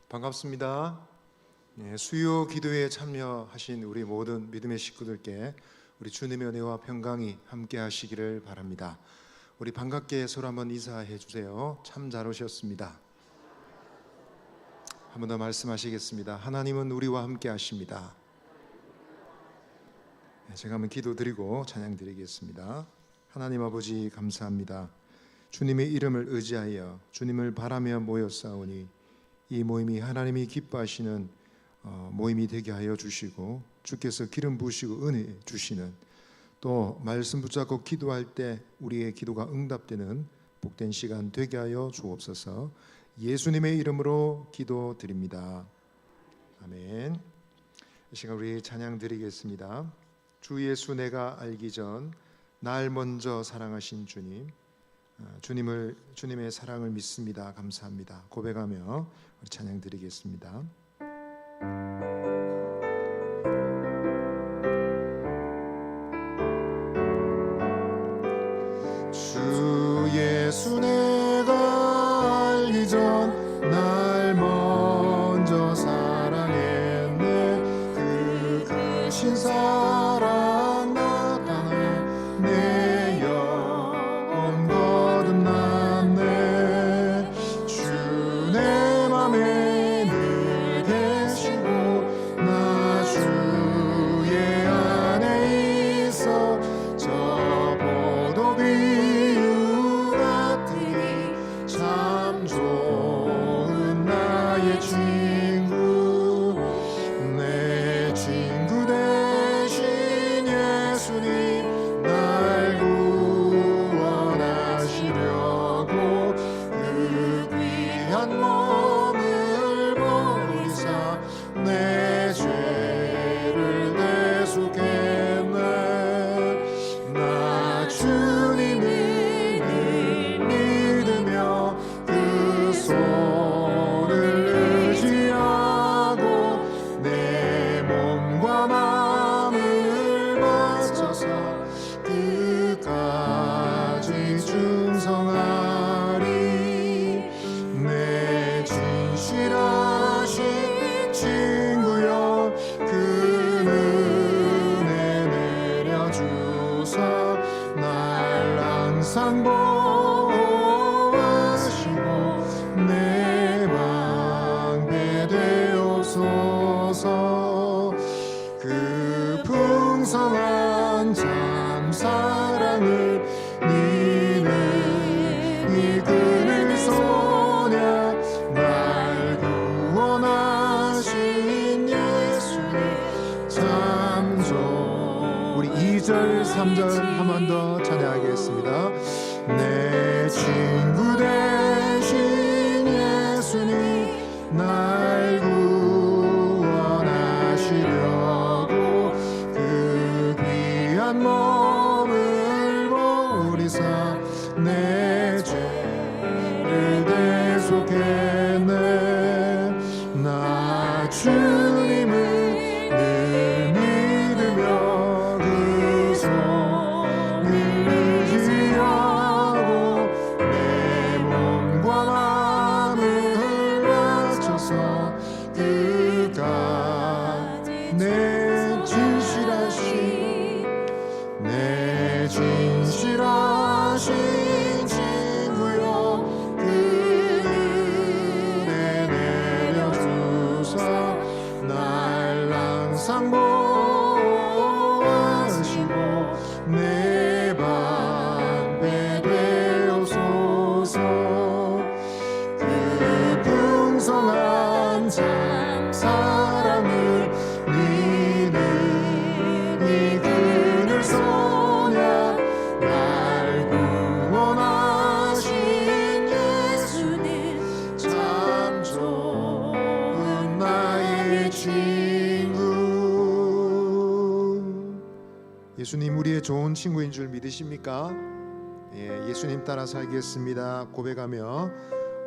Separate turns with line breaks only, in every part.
반갑습니다. 수요 기도에 참여하신 우리 모든 믿음의 식구들께 우리 주님의 은혜와 평강이 함께 하시기를 바랍니다. 우리 반갑게 서로 한번 인사해 주세요. 참 잘 오셨습니다. 한 번 더 말씀하시겠습니다. 하나님은 우리와 함께 하십니다. 제가 한번 기도드리고 찬양 드리겠습니다. 하나님 아버지 감사합니다. 주님의 이름을 의지하여 주님을 바라며 모였사오니 이 모임이 하나님이 기뻐하시는 모임이 되게 하여 주시고, 주께서 기름 부으시고 은혜 주시는, 또 말씀 붙잡고 기도할 때 우리의 기도가 응답되는 복된 시간 되게 하여 주옵소서. 예수님의 이름으로 기도드립니다. 아멘. 이 시간 우리 찬양 드리겠습니다. 주 예수 내가 알기 전 날 먼저 사랑하신 주님, 주님의 사랑을 믿습니다. 감사합니다. 고백하며 우리 찬양 드리겠습니다. 주 예수 내가 알기 전 날 먼저 사랑했네. 그 크신 사랑 나타내 내 영혼 거듭났네. 주 내 맘에 늘 계시고 나 주의 안에 있어. 저 포도비유 같으니 참 좋은 나의 친구. 내 친구 되신 예수님 날 구원하시려고 그 귀한 몸을 버리사 내 죄를 대속했네. 나 주님을 늘 믿으며 그 손을 의지하고 내 몸과 마음을 바쳐서 끝까지 충성하리. 내 진실하신 친구여 그 은혜 내려주사 날 항상 보호하시고 내 방패 되옵소서. 그 풍성한 참 사랑을 니는 이끈을 소냐. 날 구원하신 예수님 참 좋은. 우리 2절 3절 한 번 더 찬양하겠습니다. 내 친구 되신 예수님 날 구원하시려고 그 귀한 몸을 버리사 내 죄를 대속했네. 나 주님을 늘 믿으며 그 손을 의지하고 내 몸과 마음을 바쳐서 끝까지 내 진실하신 친구여 그 은혜 내려주사 날 항상 보호하시고 내 방패 되옵소서. 그 풍성한 참 사랑을 니는 이끈을 소냐. 날 구원하신 예수님 참 좋은 나의 친구. 예수님 우리의 좋은 친구인 줄 믿으십니까? 예수님 따라 살겠습니다. 고백하며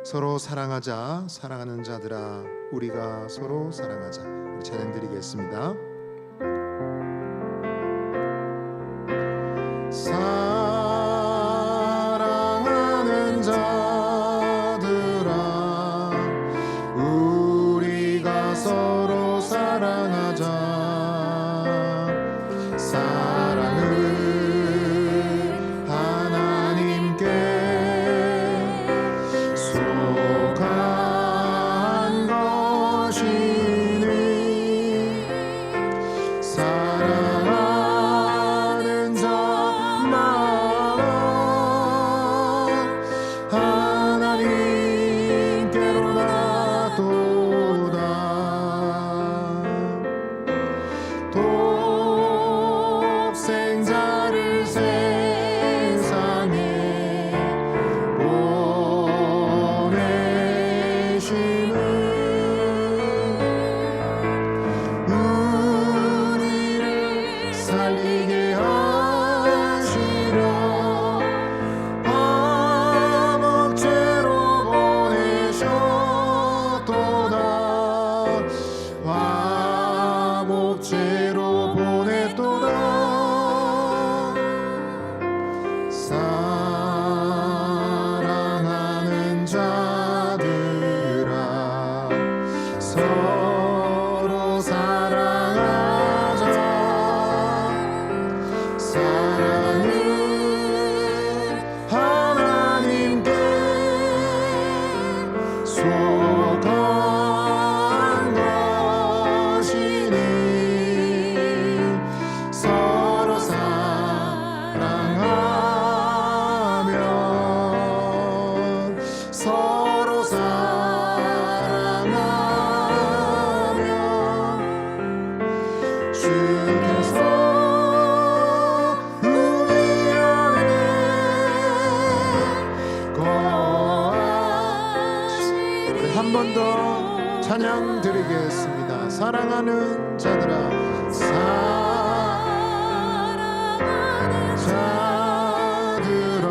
서로 사랑하자. 사랑하는 자들아 우리가 서로 사랑하자. 우리 찬양 드리겠습니다. 사랑하는 자들아 우리 번 더 찬양 드리겠습니다. 사랑하는 자들아, 사랑하는 자들아,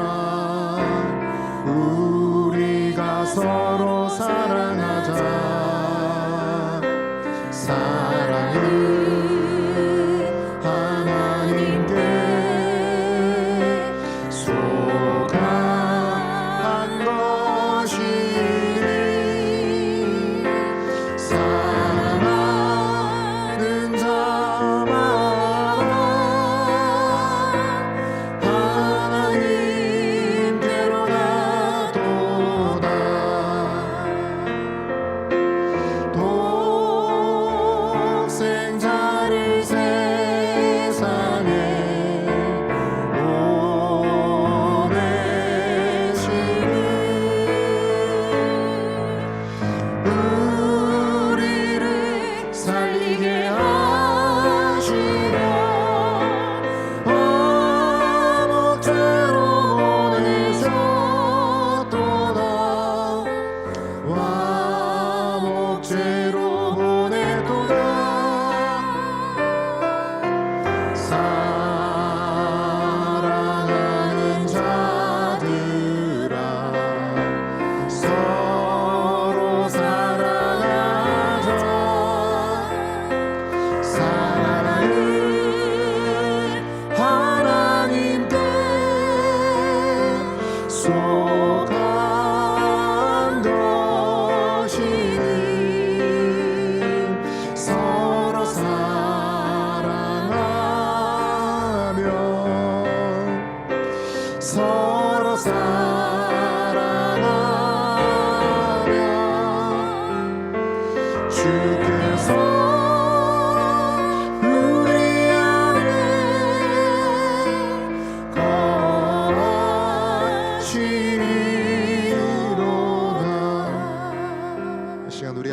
우리가 서로 사랑하자. 사랑은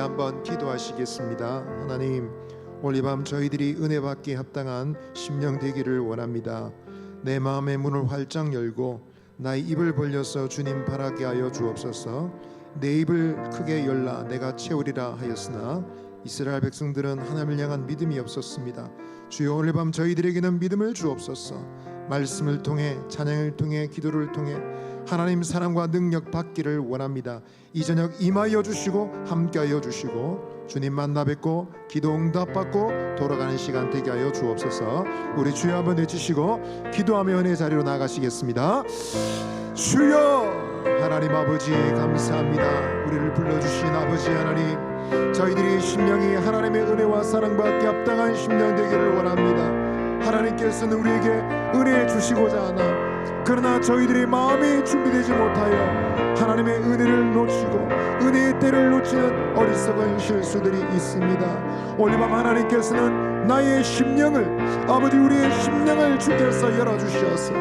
한번 기도하시겠습니다. 하나님, 오늘 이 밤 저희들이 은혜 받기에 합당한 심령 되기를 원합니다. 내 마음의 문을 활짝 열고 나의 입을 벌려서 주님 바라게 하여 주옵소서. 내 입을 크게 열라 내가 채우리라 하였으나 이스라엘 백성들은 하나님을 향한 믿음이 없었습니다. 주여, 오늘 밤 저희들에게는 믿음을 주옵소서. 말씀을 통해, 찬양을 통해, 기도를 통해 하나님 사랑과 능력 받기를 원합니다. 이 저녁 임하여 주시고 함께하여 주시고 주님 만나 뵙고 기도 응답 받고 돌아가는 시간 되게 하여 주옵소서. 우리 주여 한번 외치시고 기도하며 은혜 자리로 나가시겠습니다. 주여, 하나님 아버지 감사합니다. 우리를 불러주신 아버지 하나님, 저희들이 심령이 하나님의 은혜와 사랑받기 합당한 심령 되기를 원합니다. 하나님께서는 우리에게 은혜 주시고자 하나, 그러나 저희들의 마음이 준비되지 못하여 하나님의 은혜를 놓치고 은혜의 때를 놓치는 어리석은 실수들이 있습니다. 오늘 밤 하나님께서는 나의 심령을, 아버지 우리의 심령을 주께서 열어주셔서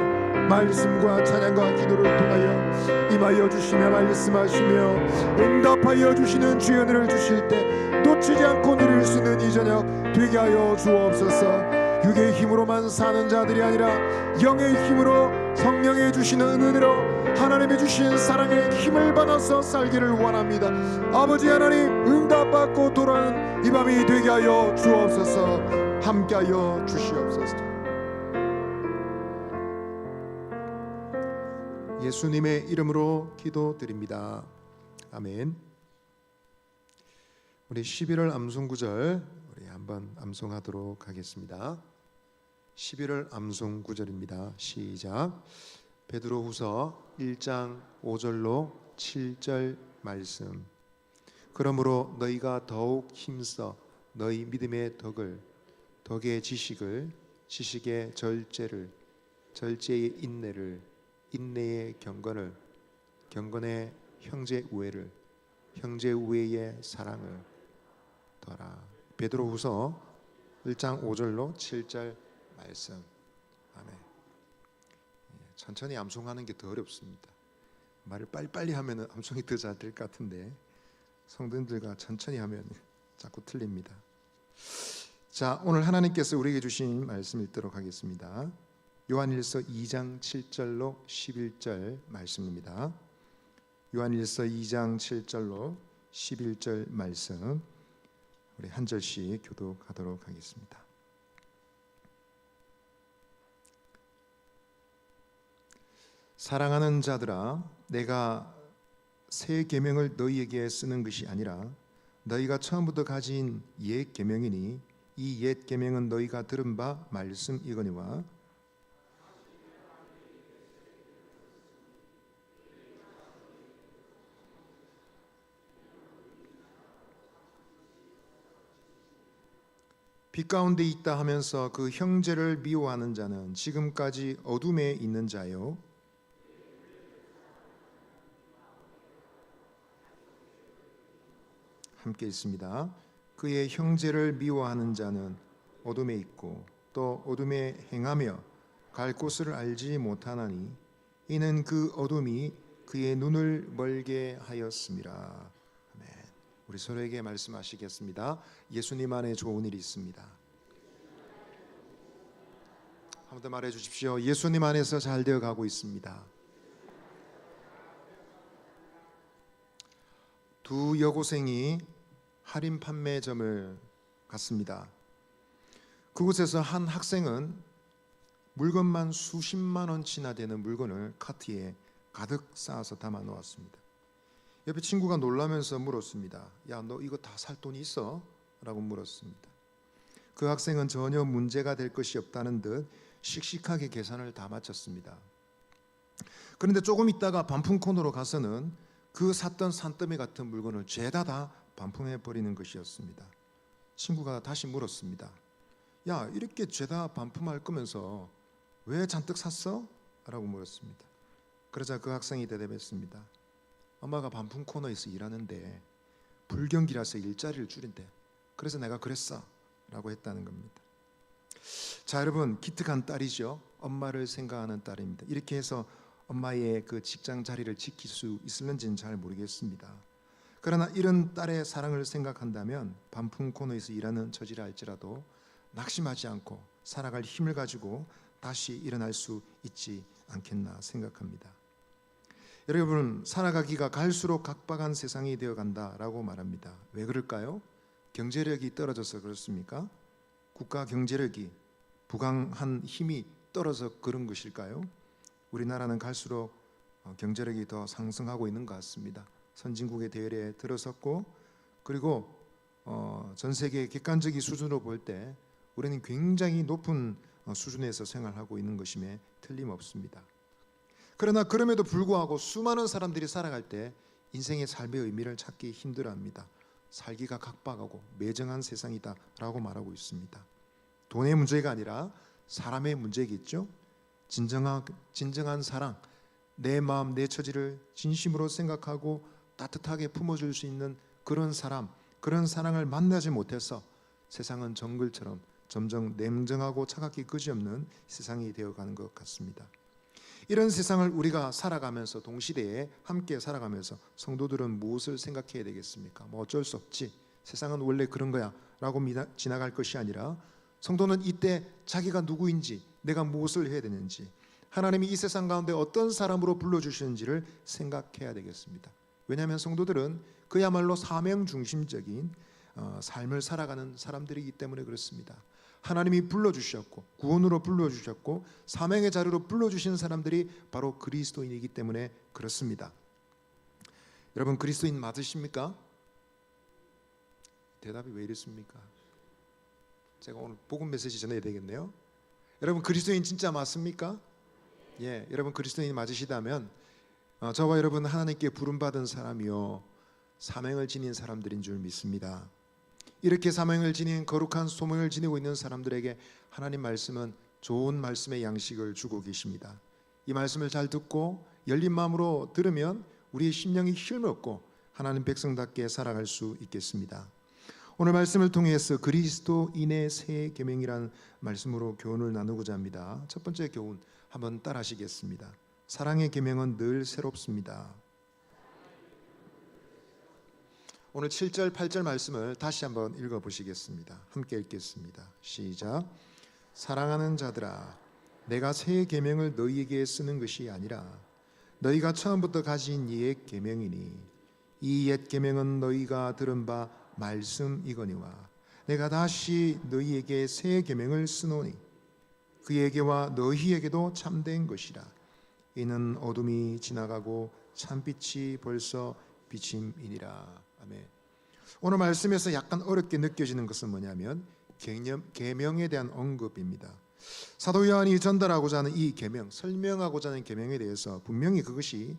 말씀과 찬양과 기도를 통하여 임하여 주시며 말씀하시며 응답하여 주시는 주의 은혜를 주실 때 놓치지 않고 누릴 수 있는 이 저녁 되게 하여 주옵소서. 육의 힘으로만 사는 자들이 아니라 영의 힘으로, 성령의 주시는 은혜로 하나님의 주신 사랑의 힘을 받아서 살기를 원합니다. 아버지 하나님, 응답받고 돌아오는 이 밤이 되게 하여 주옵소서. 함께하여 주시옵소서. 예수님의 이름으로 기도드립니다. 아멘. 우리 11월 암송구절 우리 한번 암송하도록 하겠습니다. 11월 암송구절입니다. 시작. 베드로후서 1장 5절로 7절 말씀. 그러므로 너희가 더욱 힘써 너희 믿음의 덕을, 덕의 지식을, 지식의 절제를, 절제의 인내를, 인내의 경건을, 경건의 형제 우애를, 형제 우애의 사랑을 더라. 베드로후서 1장 5절로 7절 말씀. 아멘. 천천히 암송하는 게 더 어렵습니다. 말을 빨리빨리 하면 암송이 더 잘 될 것 같은데 성도님들과 천천히 하면 자꾸 틀립니다. 자, 오늘 하나님께서 우리에게 주신 말씀 읽도록 하겠습니다. 요한일서 2장 7절로 11절 말씀입니다. 요한일서 2장 7절로 11절 말씀 우리 한 절씩 교독하도록 하겠습니다. 사랑하는 자들아, 내가 새 계명을 너희에게 쓰는 것이 아니라 너희가 처음부터 가진 옛 계명이니 이 옛 계명은 너희가 들은 바 말씀이거니와 빛 가운데 있다 하면서 그 형제를 미워하는 자는 지금까지 어둠에 있는 자요, 함께 있습니다. 그의 형제를 미워하는 자는 어둠에 있고 또 어둠에 행하며 갈 곳을 알지 못하나니 이는 그 어둠이 그의 눈을 멀게 하였음이라. 아멘. 우리 서로에게 말씀하시겠습니다. 예수님 안에 좋은 일이 있습니다. 한 번 더 말해 주십시오. 예수님 안에서 잘 되어 가고 있습니다. 두 여고생이 할인 판매점을 갔습니다. 그곳에서 한 학생은 물건만 수십만 원치나 되는 물건을 카트에 가득 쌓아서 담아 놓았습니다. 옆에 친구가 놀라면서 물었습니다. 야, 너 이거 다 살 돈이 있어? 라고 물었습니다. 그 학생은 전혀 문제가 될 것이 없다는 듯 씩씩하게 계산을 다 마쳤습니다. 그런데 조금 있다가 반품 코너로 가서는 그 샀던 산더미 같은 물건을 죄다 다 반품해 버리는 것이었습니다. 친구가 다시 물었습니다. 야, 이렇게 죄다 반품할 거면서 왜 잔뜩 샀어? 라고 물었습니다. 그러자 그 학생이 대답했습니다. 엄마가 반품 코너에서 일하는데 불경기라서 일자리를 줄인대. 그래서 내가 그랬어 라고 했다는 겁니다. 자, 여러분, 기특한 딸이죠. 엄마를 생각하는 딸입니다. 이렇게 해서 엄마의 그 직장 자리를 지킬 수 있을는지는 잘 모르겠습니다. 그러나 이런 딸의 사랑을 생각한다면 반품 코너에서 일하는 처지라 할지라도 낙심하지 않고 살아갈 힘을 가지고 다시 일어날 수 있지 않겠나 생각합니다. 여러분, 살아가기가 갈수록 각박한 세상이 되어간다라고 말합니다. 왜 그럴까요? 경제력이 떨어져서 그렇습니까? 국가 경제력이 부강한 힘이 떨어져 그런 것일까요? 우리나라는 갈수록 경제력이 더 상승하고 있는 것 같습니다. 선진국의 대열에 들어섰고, 그리고 전 세계 객관적인 수준으로 볼 때 우리는 굉장히 높은 수준에서 생활하고 있는 것임에 틀림없습니다. 그러나 그럼에도 불구하고 수많은 사람들이 살아갈 때 인생의 삶의 의미를 찾기 힘들어합니다. 살기가 각박하고 매정한 세상이다라고 말하고 있습니다. 돈의 문제가 아니라 사람의 문제겠죠. 진정한 사랑, 내 마음, 내 처지를 진심으로 생각하고 따뜻하게 품어줄 수 있는 그런 사람, 그런 사랑을 만나지 못해서 세상은 정글처럼 점점 냉정하고 차갑기 그지없는 세상이 되어가는 것 같습니다. 이런 세상을 우리가 살아가면서 동시대에 함께 살아가면서 성도들은 무엇을 생각해야 되겠습니까? 뭐 어쩔 수 없지, 세상은 원래 그런 거야 라고 지나갈 것이 아니라 성도는 이때 자기가 누구인지, 내가 무엇을 해야 되는지, 하나님이 이 세상 가운데 어떤 사람으로 불러주시는지를 생각해야 되겠습니다. 왜냐하면 성도들은 그야말로 사명 중심적인 삶을 살아가는 사람들이기 때문에 그렇습니다. 하나님이 불러주셨고 구원으로 불러주셨고 사명의 자리로 불러주신 사람들이 바로 그리스도인이기 때문에 그렇습니다. 여러분, 그리스도인 맞으십니까? 대답이 왜 이렇습니까? 제가 오늘 복음 메시지 전해야 되겠네요. 여러분, 그리스도인 진짜 맞습니까? 예, 여러분 그리스도인 맞으시다면 저와 여러분 하나님께 부름받은 사람이요 사명을 지닌 사람들인 줄 믿습니다. 이렇게 사명을 지닌 거룩한 소명을 지니고 있는 사람들에게 하나님 말씀은 좋은 말씀의 양식을 주고 계십니다. 이 말씀을 잘 듣고 열린 마음으로 들으면 우리의 심령이 힘을 얻고 하나님 백성답게 살아갈 수 있겠습니다. 오늘 말씀을 통해서 그리스도인의 새 계명이라는 말씀으로 교훈을 나누고자 합니다. 첫 번째 교훈 한번 따라하시겠습니다. 사랑의 계명은 늘 새롭습니다. 오늘 7절 8절 말씀을 다시 한번 읽어보시겠습니다. 함께 읽겠습니다. 시작. 사랑하는 자들아, 내가 새 계명을 너희에게 쓰는 것이 아니라 너희가 처음부터 가진 옛 계명이니 이 옛 계명은 너희가 들은 바 말씀이거니와 내가 다시 너희에게 새 계명을 쓰노니 그에게와 너희에게도 참된 것이라. 이는 어둠이 지나가고 참빛이 벌써 비침이니라. 아멘. 오늘 말씀에서 약간 어렵게 느껴지는 것은 뭐냐면 계명에 대한 언급입니다. 사도 요한이 전달하고자 하는 이 계명, 설명하고자 하는 계명에 대해서 분명히 그것이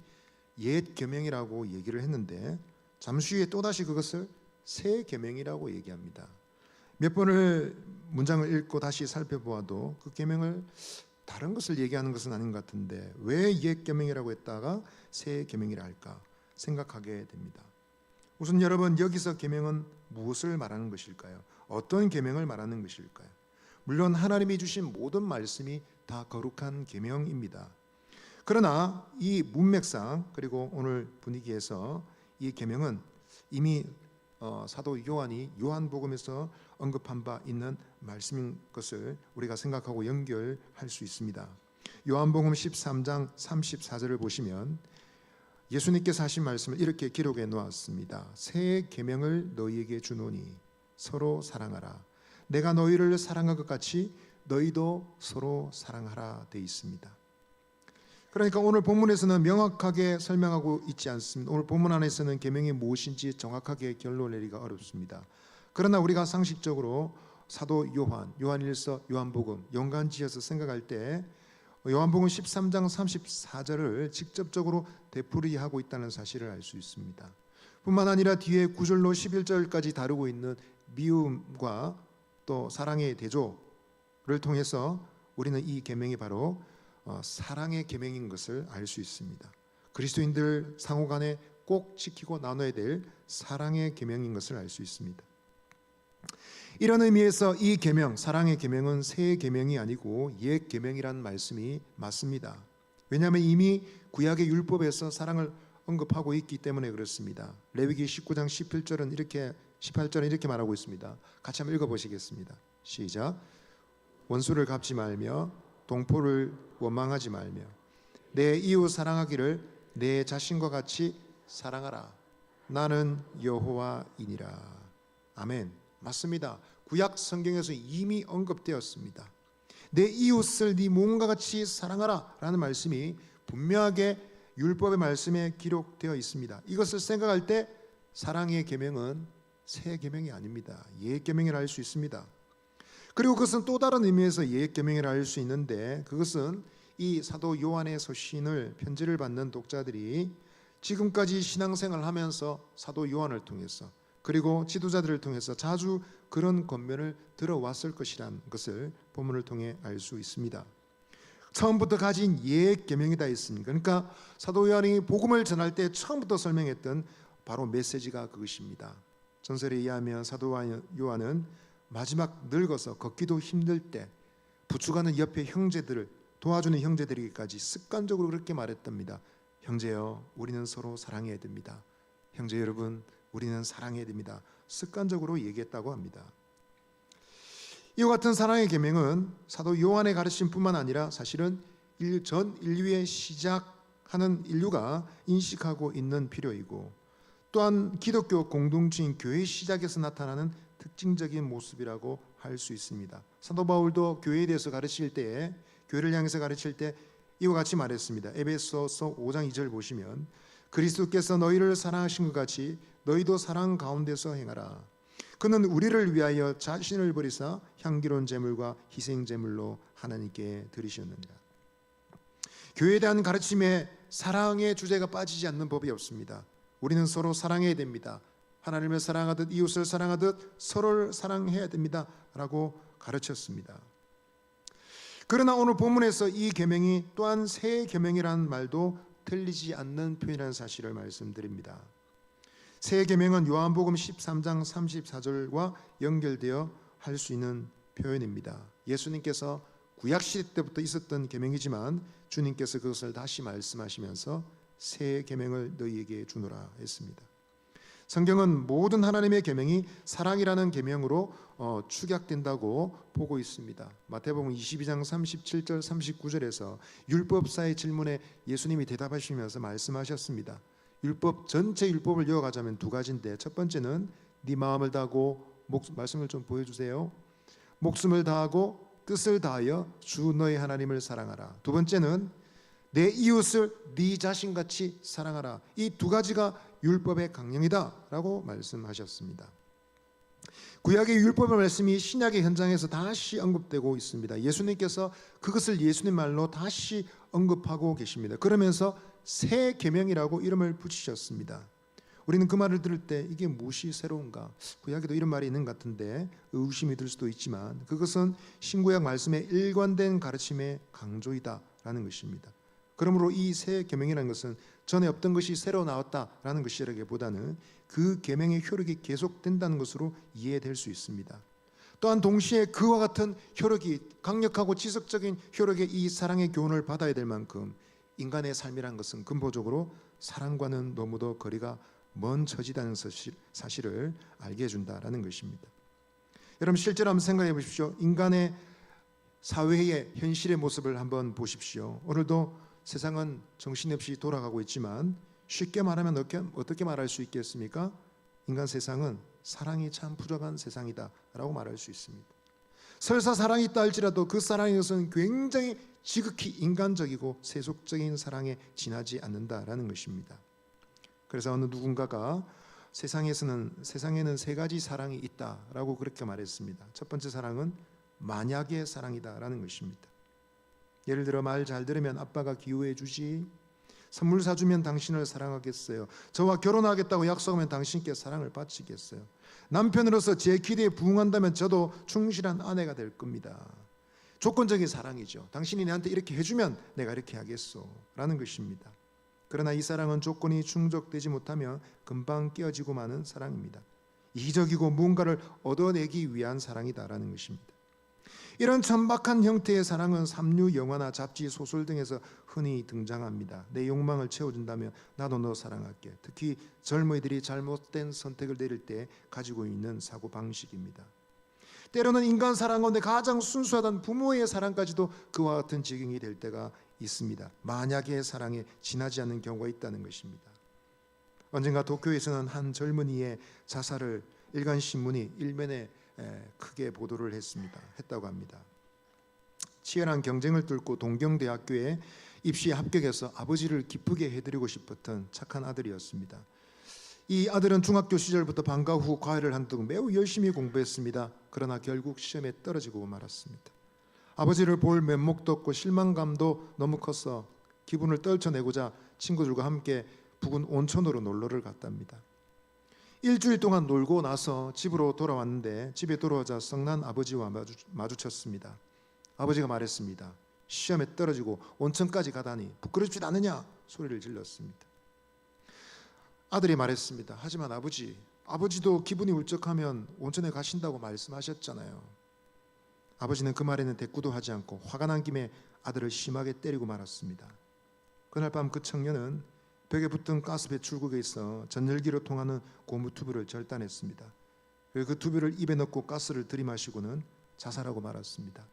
옛 계명이라고 얘기를 했는데 잠시 후에 또다시 그것을 새 계명이라고 얘기합니다. 몇 번을 문장을 읽고 다시 살펴보아도 그 계명을 다른 것을 얘기하는 것은 아닌 것 같은데 왜 옛 계명이라고 했다가 새 계명이라 할까 생각하게 됩니다. 우선 여러분, 여기서 계명은 무엇을 말하는 것일까요? 어떤 계명을 말하는 것일까요? 물론 하나님이 주신 모든 말씀이 다 거룩한 계명입니다. 그러나 이 문맥상 그리고 오늘 분위기에서 이 계명은 이미 사도 요한이 요한복음에서 언급한 바 있는 말씀인 것을 우리가 생각하고 연결할 수 있습니다. 요한복음 13장 34절을 보시면 예수님께서 하신 말씀을 이렇게 기록해 놓았습니다. 새 계명을 너희에게 주노니 서로 사랑하라. 내가 너희를 사랑한 것 같이 너희도 서로 사랑하라 되어 있습니다. 그러니까 오늘 본문에서는 명확하게 설명하고 있지 않습니다. 오늘 본문 안에서는 계명이 무엇인지 정확하게 결론을 내리기가 어렵습니다. 그러나 우리가 상식적으로 사도 요한일서, 요한복음 연관지어서 생각할 때 요한복음 13장 34절을 직접적으로 되풀이하고 있다는 사실을 알 수 있습니다. 뿐만 아니라 뒤에 9절로 11절까지 다루고 있는 미움과 또 사랑의 대조를 통해서 우리는 이 계명이 바로 사랑의 계명인 것을 알 수 있습니다. 그리스도인들 상호간에 꼭 지키고 나눠야 될 사랑의 계명인 것을 알 수 있습니다. 이런 의미에서 이 계명, 사랑의 계명은 새 계명이 아니고 옛 계명이라는 말씀이 맞습니다. 왜냐하면 이미 구약의 율법에서 사랑을 언급하고 있기 때문에 그렇습니다. 레위기 19장 18절은 이렇게 말하고 있습니다. 같이 한번 읽어보시겠습니다. 시작. 원수를 갚지 말며 동포를 원망하지 말며 내 이웃 사랑하기를 내 자신과 같이 사랑하라. 나는 여호와이니라. 아멘. 맞습니다. 구약 성경에서 이미 언급되었습니다. 내 이웃을 네 몸과 같이 사랑하라 라는 말씀이 분명하게 율법의 말씀에 기록되어 있습니다. 이것을 생각할 때 사랑의 계명은 새 계명이 아닙니다. 옛 계명이라 할 수 있습니다. 그리고 그것은 또 다른 의미에서 옛 계명이라 할 수 있는데 그것은 이 사도 요한의 서신을 편지를 받는 독자들이 지금까지 신앙생활을 하면서 사도 요한을 통해서 그리고 지도자들을 통해서 자주 그런 권면을 들어왔을 것이라는 것을 본문을 통해 알 수 있습니다. 처음부터 가진 옛 계명이 다 있습니다. 그러니까 사도 요한이 복음을 전할 때 처음부터 설명했던 바로 메시지가 그것입니다. 전설에 의하면 사도 요한은 마지막 늙어서 걷기도 힘들 때 부축하는 옆에 형제들을 도와주는 형제들에게까지 습관적으로 그렇게 말했답니다. 형제여, 우리는 서로 사랑해야 됩니다. 형제 여러분, 우리는 사랑해야 됩니다. 습관적으로 얘기했다고 합니다. 이와 같은 사랑의 계명은 사도 요한의 가르침뿐만 아니라 사실은 전 인류의 시작하는 인류가 인식하고 있는 필요이고 또한 기독교 공동체인 교회 시작에서 나타나는 특징적인 모습이라고 할 수 있습니다. 사도 바울도 교회에 대해서 가르칠 때에 교회를 향해서 가르칠 때 이와 같이 말했습니다. 에베소서 5장 2절 보시면 그리스도께서 너희를 사랑하신 것 같이 너희도 사랑 가운데서 행하라. 그는 우리를 위하여 자신을 버리사 향기로운 제물과 희생 제물로 하나님께 드리셨느니라. 교회에 대한 가르침에 사랑의 주제가 빠지지 않는 법이 없습니다. 우리는 서로 사랑해야 됩니다. 하나님을 사랑하듯 이웃을 사랑하듯 서로를 사랑해야 됩니다 라고 가르쳤습니다. 그러나 오늘 본문에서 이 계명이 또한 새 계명이라는 말도 틀리지 않는 표현이라는 사실을 말씀드립니다. 새 계명은 요한복음 13장 34절과 연결되어 할 수 있는 표현입니다. 예수님께서 구약시대 때부터 있었던 계명이지만 주님께서 그것을 다시 말씀하시면서 새 계명을 너희에게 주노라 했습니다. 성경은 모든 하나님의 계명이 사랑이라는 계명으로 축약된다고 보고 있습니다. 마태복음 22장 37절 39절에서 율법사의 질문에 예수님이 대답하시면서 말씀하셨습니다. 율법 전체 율법을 이어가자면 두 가지인데, 첫 번째는 네 마음을 다하고 말씀을 좀 보여주세요. 목숨을 다하고 뜻을 다하여 주 너의 하나님을 사랑하라. 두 번째는 내 이웃을 네 자신같이 사랑하라. 이 두 가지가 율법의 강령이다라고 말씀하셨습니다. 구약의 율법의 말씀이 신약의 현장에서 다시 언급되고 있습니다. 예수님께서 그것을 예수님 말로 다시 언급하고 계십니다. 그러면서 새 계명이라고 이름을 붙이셨습니다. 우리는 그 말을 들을 때 이게 무엇이 새로운가? 구약에도 이런 말이 있는 것 같은데 의심이 들 수도 있지만, 그것은 신구약 말씀의 일관된 가르침의 강조이다라는 것입니다. 그러므로 이 새 계명이라는 것은 전에 없던 것이 새로 나왔다라는 것이라기보다는 그 계명의 효력이 계속된다는 것으로 이해될 수 있습니다. 또한 동시에 그와 같은 효력이, 강력하고 지속적인 효력의 이 사랑의 교훈을 받아야 될 만큼 인간의 삶이란 것은 근본적으로 사랑과는 너무도 거리가 먼 처지다는 사실을 알게 해준다라는 것입니다. 여러분, 실제로 한번 생각해 보십시오. 인간의 사회의 현실의 모습을 한번 보십시오. 오늘도 세상은 정신없이 돌아가고 있지만 쉽게 말하면 어떻게 말할 수 있겠습니까? 인간 세상은 사랑이 참 부족한 세상이다 라고 말할 수 있습니다. 설사 사랑이 있다 할지라도 그 사랑의 것은 굉장히 지극히 인간적이고 세속적인 사랑에 지나지 않는다라는 것입니다. 그래서 어느 누군가가 세상에는 세 가지 사랑이 있다라고 그렇게 말했습니다. 첫 번째 사랑은 만약의 사랑이다라는 것입니다. 예를 들어, 말 잘 들으면 아빠가 기호해 주지, 선물 사주면 당신을 사랑하겠어요, 저와 결혼하겠다고 약속하면 당신께 사랑을 바치겠어요, 남편으로서 제 기대에 부응한다면 저도 충실한 아내가 될 겁니다. 조건적인 사랑이죠. 당신이 내한테 이렇게 해주면 내가 이렇게 하겠소 라는 것입니다. 그러나 이 사랑은 조건이 충족되지 못하면 금방 깨어지고 마는 사랑입니다. 이기적이고 무언가를 얻어내기 위한 사랑이다라는 것입니다. 이런 천박한 형태의 사랑은 삼류 영화나 잡지, 소설 등에서 흔히 등장합니다. 내 욕망을 채워준다면 나도 너 사랑할게. 특히 젊은이들이 잘못된 선택을 내릴 때 가지고 있는 사고방식입니다. 때로는 인간 사랑 가운데 가장 순수하던 부모의 사랑까지도 그와 같은 지경이 될 때가 있습니다. 만약의 사랑에 지나지 않는 경우가 있다는 것입니다. 언젠가 도쿄에서는 한 젊은이의 자살을 일간신문이 일면에 크게 보도를 했다고 합니다. 치열한 경쟁을 뚫고 동경대학교에 입시에 합격해서 아버지를 기쁘게 해드리고 싶었던 착한 아들이었습니다. 이 아들은 중학교 시절부터 방과 후 과외를 한 등 매우 열심히 공부했습니다. 그러나 결국 시험에 떨어지고 말았습니다. 아버지를 볼 면목도 없고 실망감도 너무 커서 기분을 떨쳐내고자 친구들과 함께 부근 온천으로 놀러를 갔답니다. 일주일 동안 놀고 나서 집으로 돌아왔는데 집에 돌아오자 성난 아버지와 마주쳤습니다. 아버지가 말했습니다. 시험에 떨어지고 온천까지 가다니 부끄럽지 않느냐 소리를 질렀습니다. 아들이 말했습니다. 하지만 아버지도 기분이 울적하면 온천에 가신다고 말씀하셨잖아요. 아버지는 그 말에는 대꾸도 하지 않고 화가 난 김에 아들을 심하게 때리고 말았습니다. 그날 밤 그 청년은 벽에 붙은 가스 배출구에 있어 전열기로 통하는 고무 튜브를 절단했습니다. 그리고 그 튜브를 입에 넣고 가스를 들이마시고는 자살하고 말았습니다.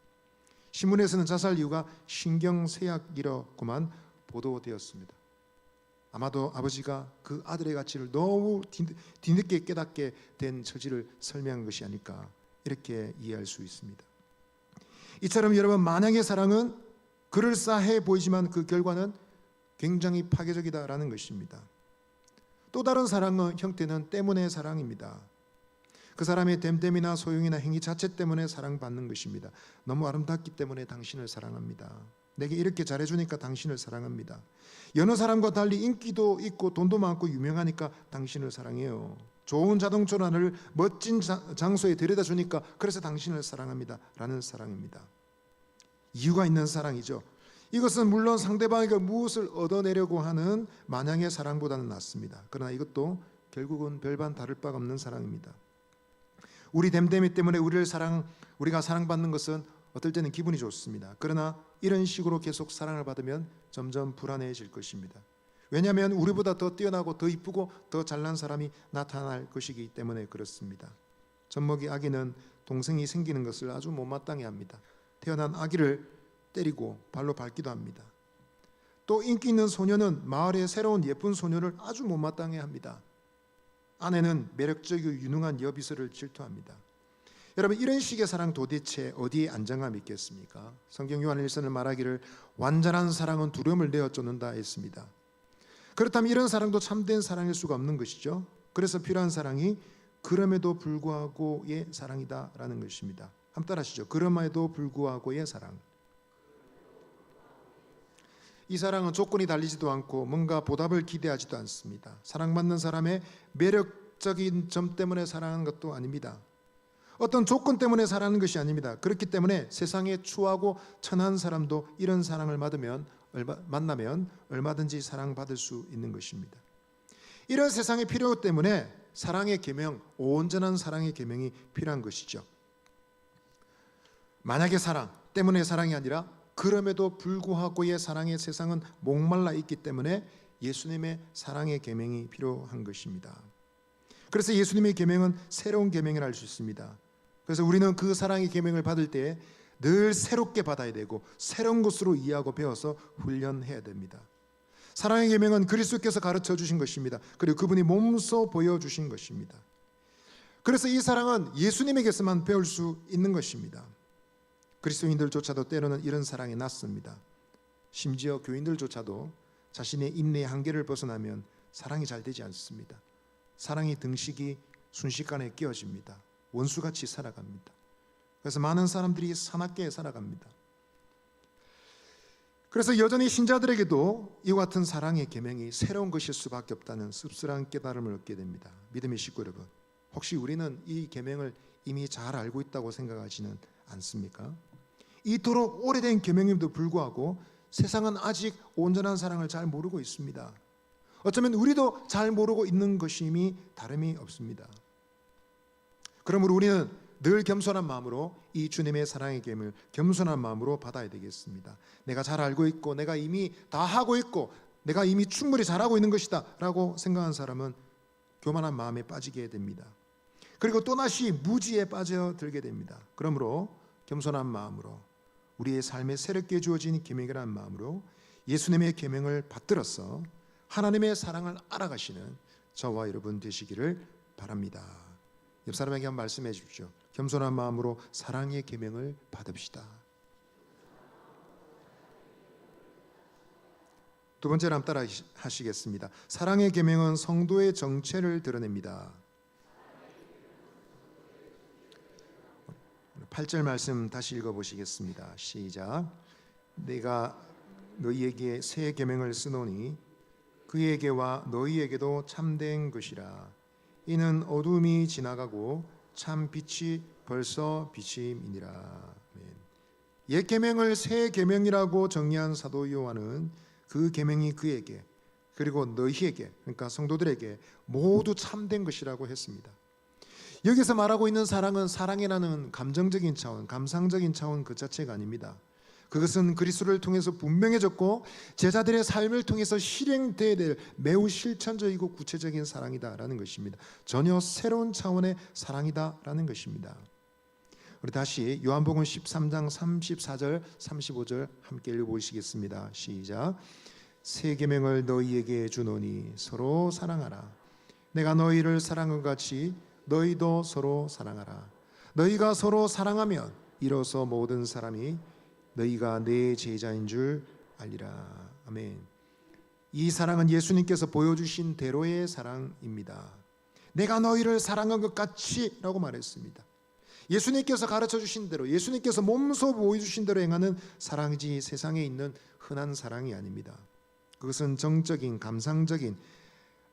신문에서는 자살 이유가 신경쇠약이라고만 보도되었습니다. 아마도 아버지가 그 아들의 가치를 너무 뒤늦게 깨닫게 된 처지를 설명한 것이 아닐까, 이렇게 이해할 수 있습니다. 이처럼 여러분, 만약의 사랑은 그럴싸해 보이지만 그 결과는 굉장히 파괴적이다라는 것입니다. 또 다른 사랑의 형태는 때문의 사랑입니다. 그 사람의 됨됨이나 소용이나 행위 자체 때문에 사랑받는 것입니다. 너무 아름답기 때문에 당신을 사랑합니다. 내게 이렇게 잘해주니까 당신을 사랑합니다. 여느 사람과 달리 인기도 있고 돈도 많고 유명하니까 당신을 사랑해요. 좋은 자동차를 멋진 장소에 데려다 주니까 그래서 당신을 사랑합니다 라는 사랑입니다. 이유가 있는 사랑이죠. 이것은 물론 상대방에게 무엇을 얻어내려고 하는 마냥의 사랑보다는 낫습니다. 그러나 이것도 결국은 별반 다를 바가 없는 사랑입니다. 우리 됨됨이 때문에 우리가 사랑받는 것은 어떨 때는 기분이 좋습니다. 그러나 이런 식으로 계속 사랑을 받으면 점점 불안해질 것입니다. 왜냐하면 우리보다 더 뛰어나고 더 이쁘고 더 잘난 사람이 나타날 것이기 때문에 그렇습니다. 젖먹이 아기는 동생이 생기는 것을 아주 못마땅해 합니다. 태어난 아기를 때리고 발로 밟기도 합니다. 또 인기 있는 소녀는 마을의 새로운 예쁜 소녀를 아주 못마땅해 합니다. 아내는 매력적이고 유능한 여비서를 질투합니다. 여러분, 이런 식의 사랑 도대체 어디에 안정감이 있겠습니까? 성경 요한 1서는 말하기를 완전한 사랑은 두려움을 내어 쫓는다 했습니다. 그렇다면 이런 사랑도 참된 사랑일 수가 없는 것이죠. 그래서 필요한 사랑이 그럼에도 불구하고의 사랑이다라는 것입니다. 한번 따라하시죠. 그럼에도 불구하고의 사랑. 이 사랑은 조건이 달리지도 않고 뭔가 보답을 기대하지도 않습니다. 사랑받는 사람의 매력적인 점 때문에 사랑하는 것도 아닙니다. 어떤 조건 때문에 사랑하는 것이 아닙니다. 그렇기 때문에 세상에 추하고 천한 사람도 이런 사랑을 만나면 얼마든지 사랑받을 수 있는 것입니다. 이런 세상의 필요 때문에 사랑의 계명, 온전한 사랑의 계명이 필요한 것이죠. 만약에 사랑 때문에 사랑이 아니라 그럼에도 불구하고의 사랑의 세상은 목말라 있기 때문에 예수님의 사랑의 계명이 필요한 것입니다. 그래서 예수님의 계명은 새로운 계명이라 할 수 있습니다. 그래서 우리는 그 사랑의 계명을 받을 때 늘 새롭게 받아야 되고 새로운 것으로 이해하고 배워서 훈련해야 됩니다. 사랑의 계명은 그리스도께서 가르쳐 주신 것입니다. 그리고 그분이 몸소 보여주신 것입니다. 그래서 이 사랑은 예수님에게서만 배울 수 있는 것입니다. 그리스도인들조차도 때로는 이런 사랑에 낯섭니다. 심지어 교인들조차도 자신의 인내의 한계를 벗어나면 사랑이 잘 되지 않습니다. 사랑의 등식이 순식간에 끼어집니다. 원수같이 살아갑니다. 그래서 많은 사람들이 사납게 살아갑니다. 그래서 여전히 신자들에게도 이와 같은 사랑의 계명이 새로운 것일 수밖에 없다는 씁쓸한 깨달음을 얻게 됩니다. 믿음의 식구 여러분, 혹시 우리는 이 계명을 이미 잘 알고 있다고 생각하지는 않습니까? 이토록 오래된 계명임에도 불구하고 세상은 아직 온전한 사랑을 잘 모르고 있습니다. 어쩌면 우리도 잘 모르고 있는 것임이 다름이 없습니다. 그러므로 우리는 늘 겸손한 마음으로 이 주님의 사랑의 계명을 겸손한 마음으로 받아야 되겠습니다. 내가 잘 알고 있고 내가 이미 다 하고 있고 내가 이미 충분히 잘하고 있는 것이다 라고 생각하는 사람은 교만한 마음에 빠지게 됩니다. 그리고 또다시 무지에 빠져들게 됩니다. 그러므로 겸손한 마음으로 우리의 삶에 새롭게 주어진 계명이라는 마음으로 예수님의 계명을 받들어서 하나님의 사랑을 알아가시는 저와 여러분 되시기를 바랍니다. 옆 사람에게 한번 말씀해 주십시오. 겸손한 마음으로 사랑의 계명을 받읍시다. 두 번째로 한번 따라 하시겠습니다. 사랑의 계명은 성도의 정체를 드러냅니다. 8절 말씀 다시 읽어보시겠습니다. 시작. 내가 너희에게 새 계명을 쓰노니 그에게와 너희에게도 참된 것이라. 이는 어둠이 지나가고 참 빛이 벌써 비침이니라. 옛 계명을 새 계명이라고 정의한 사도 요한은 그 계명이 그에게 그리고 너희에게, 그러니까 성도들에게 모두 참된 것이라고 했습니다. 여기서 말하고 있는 사랑은 사랑이라는 감정적인 차원, 감상적인 차원 그 자체가 아닙니다. 그것은 그리스도를 통해서 분명해졌고 제자들의 삶을 통해서 실행돼야 될 매우 실천적이고 구체적인 사랑이다라는 것입니다. 전혀 새로운 차원의 사랑이다라는 것입니다. 우리 다시 요한복음 13장 34절 35절 함께 읽어보시겠습니다. 시작. 새 계명을 너희에게 주노니 서로 사랑하라. 내가 너희를 사랑한 것 같이 너희도 서로 사랑하라. 너희가 서로 사랑하면 이로써 모든 사람이 너희가 내 제자인 줄 알리라. 아멘. 이 사랑은 예수님께서 보여주신 대로의 사랑입니다. 내가 너희를 사랑한 것 같이 라고 말했습니다. 예수님께서 가르쳐 주신 대로, 예수님께서 몸소 보여주신 대로 행하는 사랑이지 세상에 있는 흔한 사랑이 아닙니다. 그것은 정적인, 감상적인,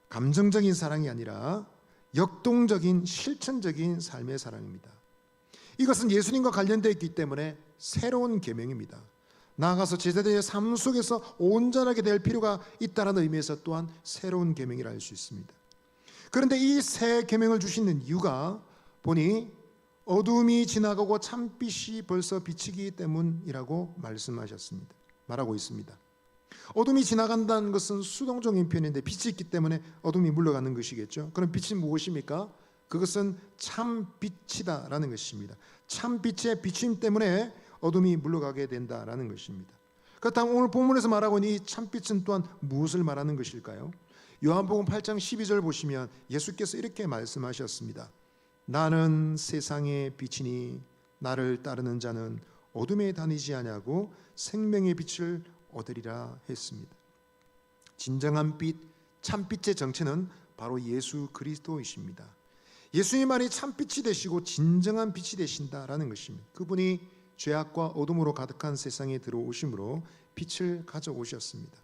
감정적인 사랑이 아니라 역동적인, 실천적인 삶의 사랑입니다. 이것은 예수님과 관련되어 있기 때문에 새로운 계명입니다. 나아가서 제자들의 삶 속에서 온전하게 될 필요가 있다는 의미에서 또한 새로운 계명이라 할 수 있습니다. 그런데 이 새 계명을 주시는 이유가 보니 어둠이 지나가고 참빛이 벌써 비치기 때문이라고 말하고 있습니다. 어둠이 지나간다는 것은 수동적인 표현인데 빛이 있기 때문에 어둠이 물러가는 것이겠죠. 그럼 빛이 무엇입니까? 그것은 참빛이다라는 것입니다. 참빛의 비침 때문에 어둠이 물러가게 된다라는 것입니다. 그렇다면 오늘 본문에서 말하고 있는 이 참빛은 또한 무엇을 말하는 것일까요? 요한복음 8장 12절 보시면 예수께서 이렇게 말씀하셨습니다. 나는 세상의 빛이니 나를 따르는 자는 어둠에 다니지 아니하고 생명의 빛을 얻으리라 했습니다. 진정한 빛, 참빛의 정체는 바로 예수 그리스도이십니다. 예수님만이 참빛이 되시고 진정한 빛이 되신다라는 것입니다. 그분이 죄악과 어둠으로 가득한 세상에 들어오심으로 빛을 가져오셨습니다.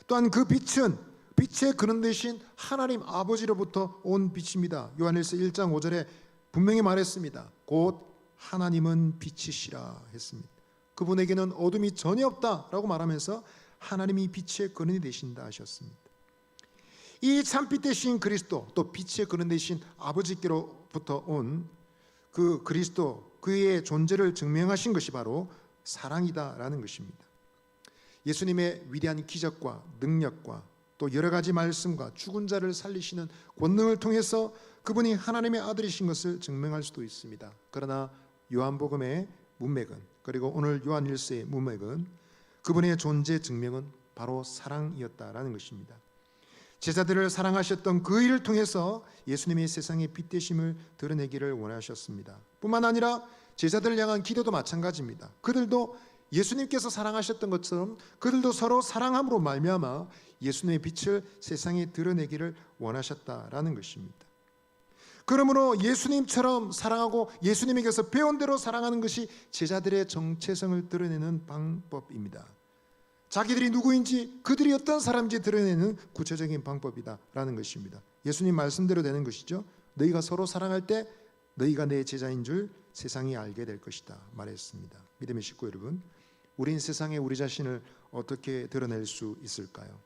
또한 그 빛은 빛의 근원 되신 하나님 아버지로부터 온 빛입니다. 요한일서 1장 5절에 분명히 말했습니다. 곧 하나님은 빛이시라 했습니다. 그분에게는 어둠이 전혀 없다라고 말하면서 하나님이 빛의 근원이 되신다 하셨습니다. 이 참빛 되신 그리스도, 또 빛의 근원 되신 아버지께로부터 온 그 그리스도, 그의 존재를 증명하신 것이 바로 사랑이다라는 것입니다. 예수님의 위대한 기적과 능력과 또 여러 가지 말씀과 죽은 자를 살리시는 권능을 통해서 그분이 하나님의 아들이신 것을 증명할 수도 있습니다. 그러나 요한복음의 문맥은, 그리고 오늘 요한일서의 문맥은 그분의 존재 증명은 바로 사랑이었다라는 것입니다. 제자들을 사랑하셨던 그 일을 통해서 예수님이 세상의 빛 되심을 드러내기를 원하셨습니다. 뿐만 아니라 제자들을 향한 기도도 마찬가지입니다. 그들도 예수님께서 사랑하셨던 것처럼 그들도 서로 사랑함으로 말미암아 예수님의 빛을 세상에 드러내기를 원하셨다라는 것입니다. 그러므로 예수님처럼 사랑하고 예수님에게서 배운 대로 사랑하는 것이 제자들의 정체성을 드러내는 방법입니다. 자기들이 누구인지, 그들이 어떤 사람인지 드러내는 구체적인 방법이다라는 것입니다. 예수님 말씀대로 되는 것이죠. 너희가 서로 사랑할 때 너희가 내 제자인 줄 세상이 알게 될 것이다 말했습니다. 믿음의 식구 여러분, 우린 세상에 우리 자신을 어떻게 드러낼 수 있을까요?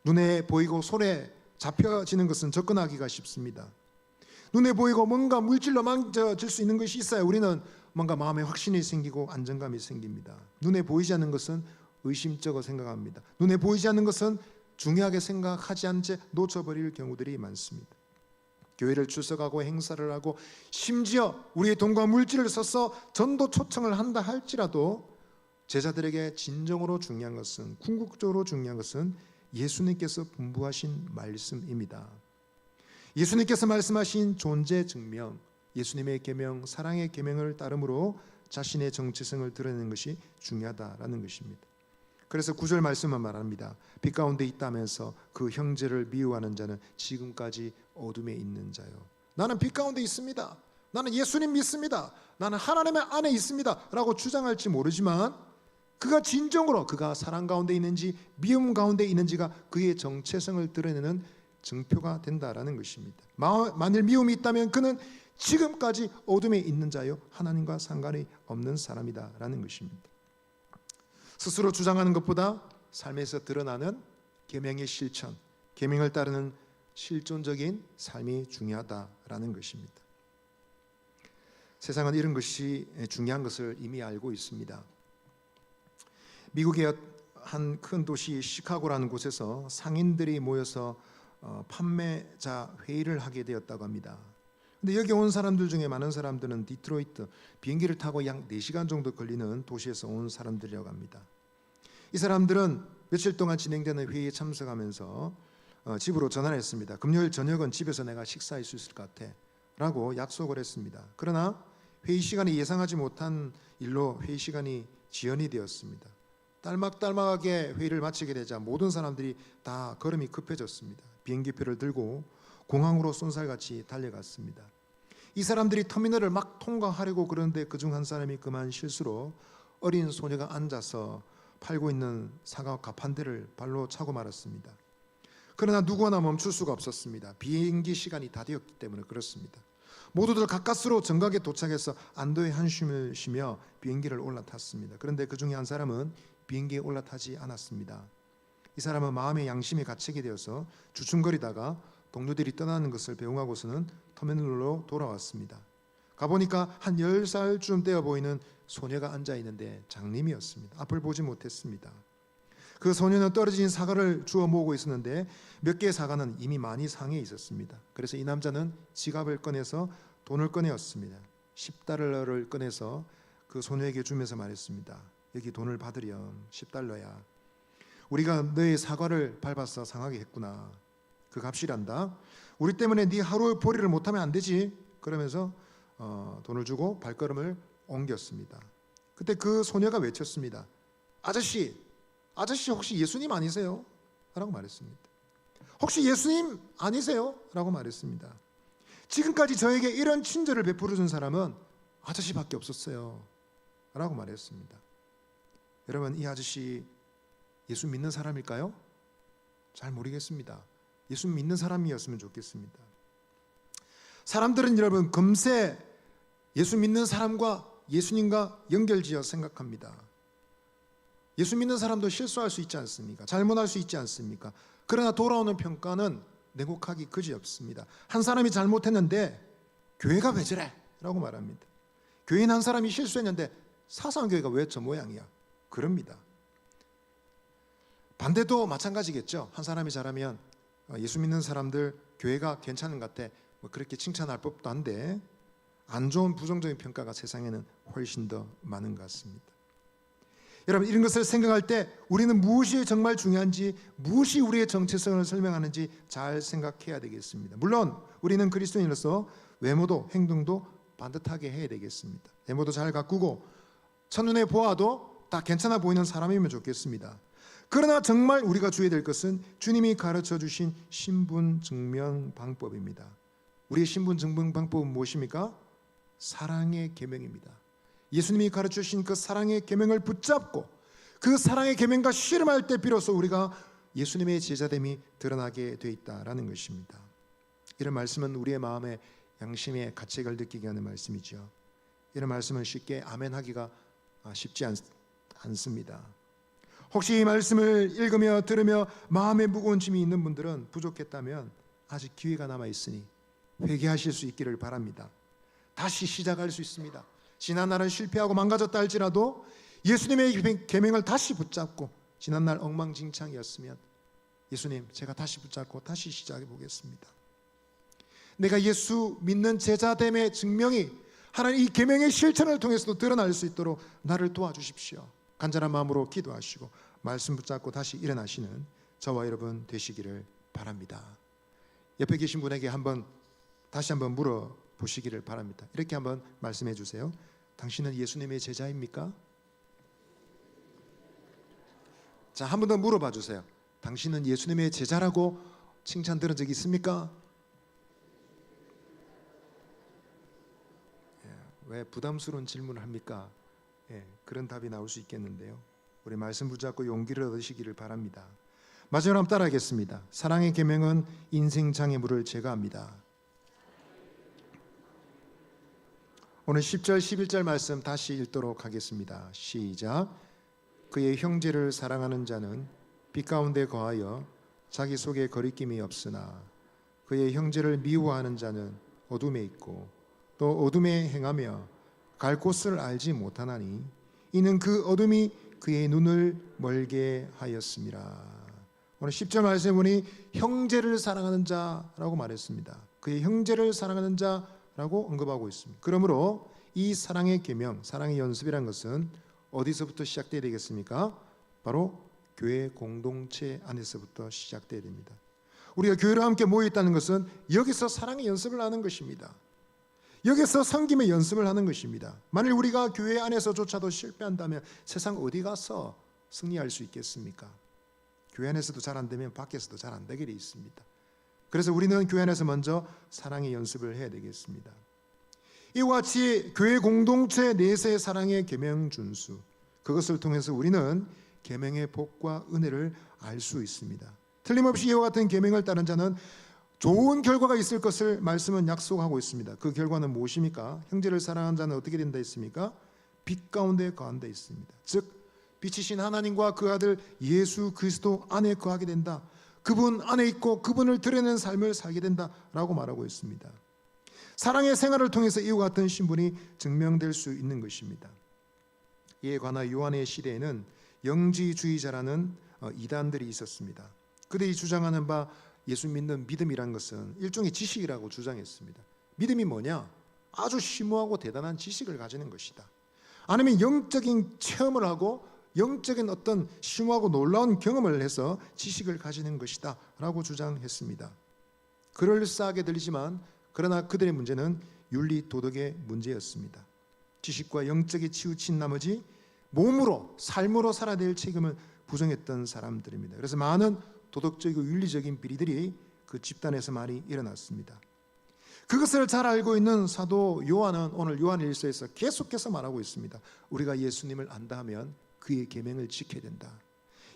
눈에 보이고 손에 잡혀지는 것은 접근하기가 쉽습니다. 눈에 보이고 뭔가 물질로 만져질 수 있는 것이 있어야 우리는 뭔가 마음에 확신이 생기고 안정감이 생깁니다. 눈에 보이지 않는 것은 의심쩍어 생각합니다. 눈에 보이지 않는 것은 중요하게 생각하지 않은 채 놓쳐버릴 경우들이 많습니다. 교회를 출석하고 행사를 하고 심지어 우리의 돈과 물질을 써서 전도 초청을 한다 할지라도 제자들에게 진정으로 중요한 것은, 궁극적으로 중요한 것은 예수님께서 분부하신 말씀입니다. 예수님께서 말씀하신 존재 증명, 예수님의 계명, 사랑의 계명을 따름으로 자신의 정체성을 드러내는 것이 중요하다라는 것입니다. 그래서 9절 말씀만 말합니다. 빛 가운데 있다면서 그 형제를 미워하는 자는 지금까지 어둠에 있는 자요. 나는 빛 가운데 있습니다. 나는 예수님 믿습니다. 나는 하나님의 안에 있습니다 라고 주장할지 모르지만 그가 진정으로 그가 사랑 가운데 있는지 미움 가운데 있는지가 그의 정체성을 드러내는 증표가 된다라는 것입니다. 만일 미움이 있다면 그는 지금까지 어둠에 있는 자요, 하나님과 상관이 없는 사람이다라는 것입니다. 스스로 주장하는 것보다 삶에서 드러나는 계명의 실천, 계명을 따르는 실존적인 삶이 중요하다라는 것입니다. 세상은 이런 것이 중요한 것을 이미 알고 있습니다. 미국의 한 큰 도시 시카고라는 곳에서 상인들이 모여서 판매자 회의를 하게 되었다고 합니다. 근데 여기 온 사람들 중에 많은 사람들은 디트로이트, 비행기를 타고 약 4시간 정도 걸리는 도시에서 온 사람들이라고 합니다. 이 사람들은 며칠 동안 진행되는 회의에 참석하면서 집으로 전화를 했습니다. 금요일 저녁은 집에서 내가 식사할 수 있을 것 같아 라고 약속을 했습니다. 그러나 회의 시간이 예상하지 못한 일로 회의 시간이 지연이 되었습니다. 딸막딸막하게 회의를 마치게 되자 모든 사람들이 다 걸음이 급해졌습니다. 비행기표를 들고 공항으로 쏜살같이 달려갔습니다. 이 사람들이 터미널을 막 통과하려고 그러는데 그중 한 사람이 그만 실수로 어린 소녀가 앉아서 팔고 있는 사과 갑 한 대를 발로 차고 말았습니다. 그러나 누구나 멈출 수가 없었습니다. 비행기 시간이 다 되었기 때문에 그렇습니다. 모두들 가까스로 정각에 도착해서 안도의 한숨을 쉬며 비행기를 올라탔습니다. 그런데 그 중에 한 사람은 비행기에 올라타지 않았습니다. 이 사람은 마음의 양심에 갇히게 되어서 주춤거리다가 동료들이 떠나는 것을 배웅하고서는 터미널로 돌아왔습니다. 가보니까 한 10살쯤 되어 보이는 소녀가 앉아있는데 장님이었습니다. 앞을 보지 못했습니다. 그 소녀는 떨어진 사과를 주워 모으고 있었는데 몇 개의 사과는 이미 많이 상해 있었습니다. 그래서 이 남자는 지갑을 꺼내서 돈을 꺼내었습니다. $10를 꺼내서 그 소녀에게 주면서 말했습니다. 여기 돈을 받으렴. 10달러야. 우리가 너의 사과를 밟아서 상하게 했구나. 그 값이란다. 우리 때문에 네 하루 보리를 못하면 안 되지. 그러면서 돈을 주고 발걸음을 옮겼습니다. 그때 그 소녀가 외쳤습니다. 아저씨 혹시 예수님 아니세요? 라고 말했습니다. 혹시 예수님 아니세요? 라고 말했습니다. 지금까지 저에게 이런 친절을 베풀어 준 사람은 아저씨밖에 없었어요. 라고 말했습니다. 여러분, 이 아저씨 예수 믿는 사람일까요? 잘 모르겠습니다. 예수 믿는 사람이었으면 좋겠습니다. 사람들은 여러분 금세 예수 믿는 사람과 예수님과 연결지어 생각합니다. 예수 믿는 사람도 실수할 수 있지 않습니까? 잘못할 수 있지 않습니까? 그러나 돌아오는 평가는 냉혹하기 그지없습니다. 한 사람이 잘못했는데 교회가 왜 저래? 라고 말합니다. 교인 한 사람이 실수했는데 사상교회가 왜 저 모양이야? 그럽니다. 반대도 마찬가지겠죠. 한 사람이 잘하면 예수 믿는 사람들 교회가 괜찮은 것 같아 뭐 그렇게 칭찬할 법도 한데 안 좋은 부정적인 평가가 세상에는 훨씬 더 많은 것 같습니다. 여러분, 이런 것을 생각할 때 우리는 무엇이 정말 중요한지, 무엇이 우리의 정체성을 설명하는지 잘 생각해야 되겠습니다. 물론 우리는 그리스도인으로서 외모도 행동도 반듯하게 해야 되겠습니다. 외모도 잘 가꾸고 첫눈에 보아도 다 괜찮아 보이는 사람이면 좋겠습니다. 그러나 정말 우리가 주의해야 될 것은 주님이 가르쳐 주신 신분 증명 방법입니다. 우리의 신분 증명 방법은 무엇입니까? 사랑의 계명입니다. 예수님이 가르쳐 주신 그 사랑의 계명을 붙잡고 그 사랑의 계명과 씨름할 때 비로소 우리가 예수님의 제자됨이 드러나게 돼 있다라는 것입니다. 이런 말씀은 우리의 마음에 양심의 가책을 느끼게 하는 말씀이죠. 이런 말씀은 쉽게 아멘하기가 쉽지 않습니다. 혹시 이 말씀을 읽으며 들으며 마음에 무거운 짐이 있는 분들은 부족했다면 아직 기회가 남아 있으니 회개하실 수 있기를 바랍니다. 다시 시작할 수 있습니다. 지난날은 실패하고 망가졌다 할지라도 예수님의 계명을 다시 붙잡고 지난날 엉망진창이었으면 예수님 제가 다시 붙잡고 다시 시작해 보겠습니다. 내가 예수 믿는 제자됨의 증명이 하나님 이 계명의 실천을 통해서도 드러날 수 있도록 나를 도와주십시오. 간절한 마음으로 기도하시고 말씀 붙잡고 다시 일어나시는 저와 여러분 되시기를 바랍니다. 옆에 계신 분에게 다시 한번 물어보시기를 바랍니다. 이렇게 한번 말씀해 주세요. 당신은 예수님의 제자입니까? 자, 한 번 더 물어봐 주세요. 당신은 예수님의 제자라고 칭찬 들은 적이 있습니까? 왜 부담스러운 질문을 합니까? 그런 답이 나올 수 있겠는데요. 우리 말씀 붙잡고 용기를 얻으시기를 바랍니다. 마지막으로 한번 따라하겠습니다. 사랑의 계명은 인생 장애물을 제거합니다. 오늘 10절 11절 말씀 다시 읽도록 하겠습니다. 시작. 그의 형제를 사랑하는 자는 빛 가운데 거하여 자기 속에 거리낌이 없으나 그의 형제를 미워하는 자는 어둠에 있고 또 어둠에 행하며 갈 곳을 알지 못하나니 이는 그 어둠이 그의 눈을 멀게 하였습니다. 오늘 10절 말씀에 보니 형제를 사랑하는 자라고 말했습니다. 그의 형제를 사랑하는 자라고 언급하고 있습니다. 그러므로 이 사랑의 계명, 사랑의 연습이란 것은 어디서부터 시작돼야 되겠습니까? 바로 교회 공동체 안에서부터 시작돼야 됩니다. 우리가 교회로 함께 모여 있다는 것은 여기서 사랑의 연습을 하는 것입니다. 여기서 섬김의 연습을 하는 것입니다. 만일 우리가 교회 안에서조차도 실패한다면 세상 어디 가서 승리할 수 있겠습니까? 교회 안에서도 잘 안 되면 밖에서도 잘 안 되게 돼 있습니다. 그래서 우리는 교회 안에서 먼저 사랑의 연습을 해야 되겠습니다. 이와 같이 교회 공동체 내세의 사랑의 계명 준수, 그것을 통해서 우리는 계명의 복과 은혜를 알 수 있습니다. 틀림없이 이와 같은 계명을 따른 자는 좋은 결과가 있을 것을 말씀은 약속하고 있습니다. 그 결과는 무엇입니까? 형제를 사랑하는 자는 어떻게 된다 했습니까? 빛 가운데 거한다 했습니다. 즉 빛이신 하나님과 그 아들 예수 그리스도 안에 거하게 된다. 그분 안에 있고 그분을 드러내는 삶을 살게 된다라고 말하고 있습니다. 사랑의 생활을 통해서 이와 같은 신분이 증명될 수 있는 것입니다. 이에 관하여 요한의 시대에는 영지주의자라는 이단들이 있었습니다. 그들이 주장하는 바 예수 믿는 믿음이란 것은 일종의 지식이라고 주장했습니다. 믿음이 뭐냐? 아주 심오하고 대단한 지식을 가지는 것이다. 아니면 영적인 체험을 하고 영적인 어떤 심오하고 놀라운 경험을 해서 지식을 가지는 것이다 라고 주장했습니다. 그럴싸하게 들리지만 그러나 그들의 문제는 윤리 도덕의 문제였습니다. 지식과 영적에 치우친 나머지 몸으로 삶으로 살아야 될 책임을 부정했던 사람들입니다. 그래서 많은 도덕적이고 윤리적인 비리들이 그 집단에서 많이 일어났습니다. 그것을 잘 알고 있는 사도 요한은 오늘 요한일서에서 계속해서 말하고 있습니다. 우리가 예수님을 안다 하면 그의 계명을 지켜야 된다.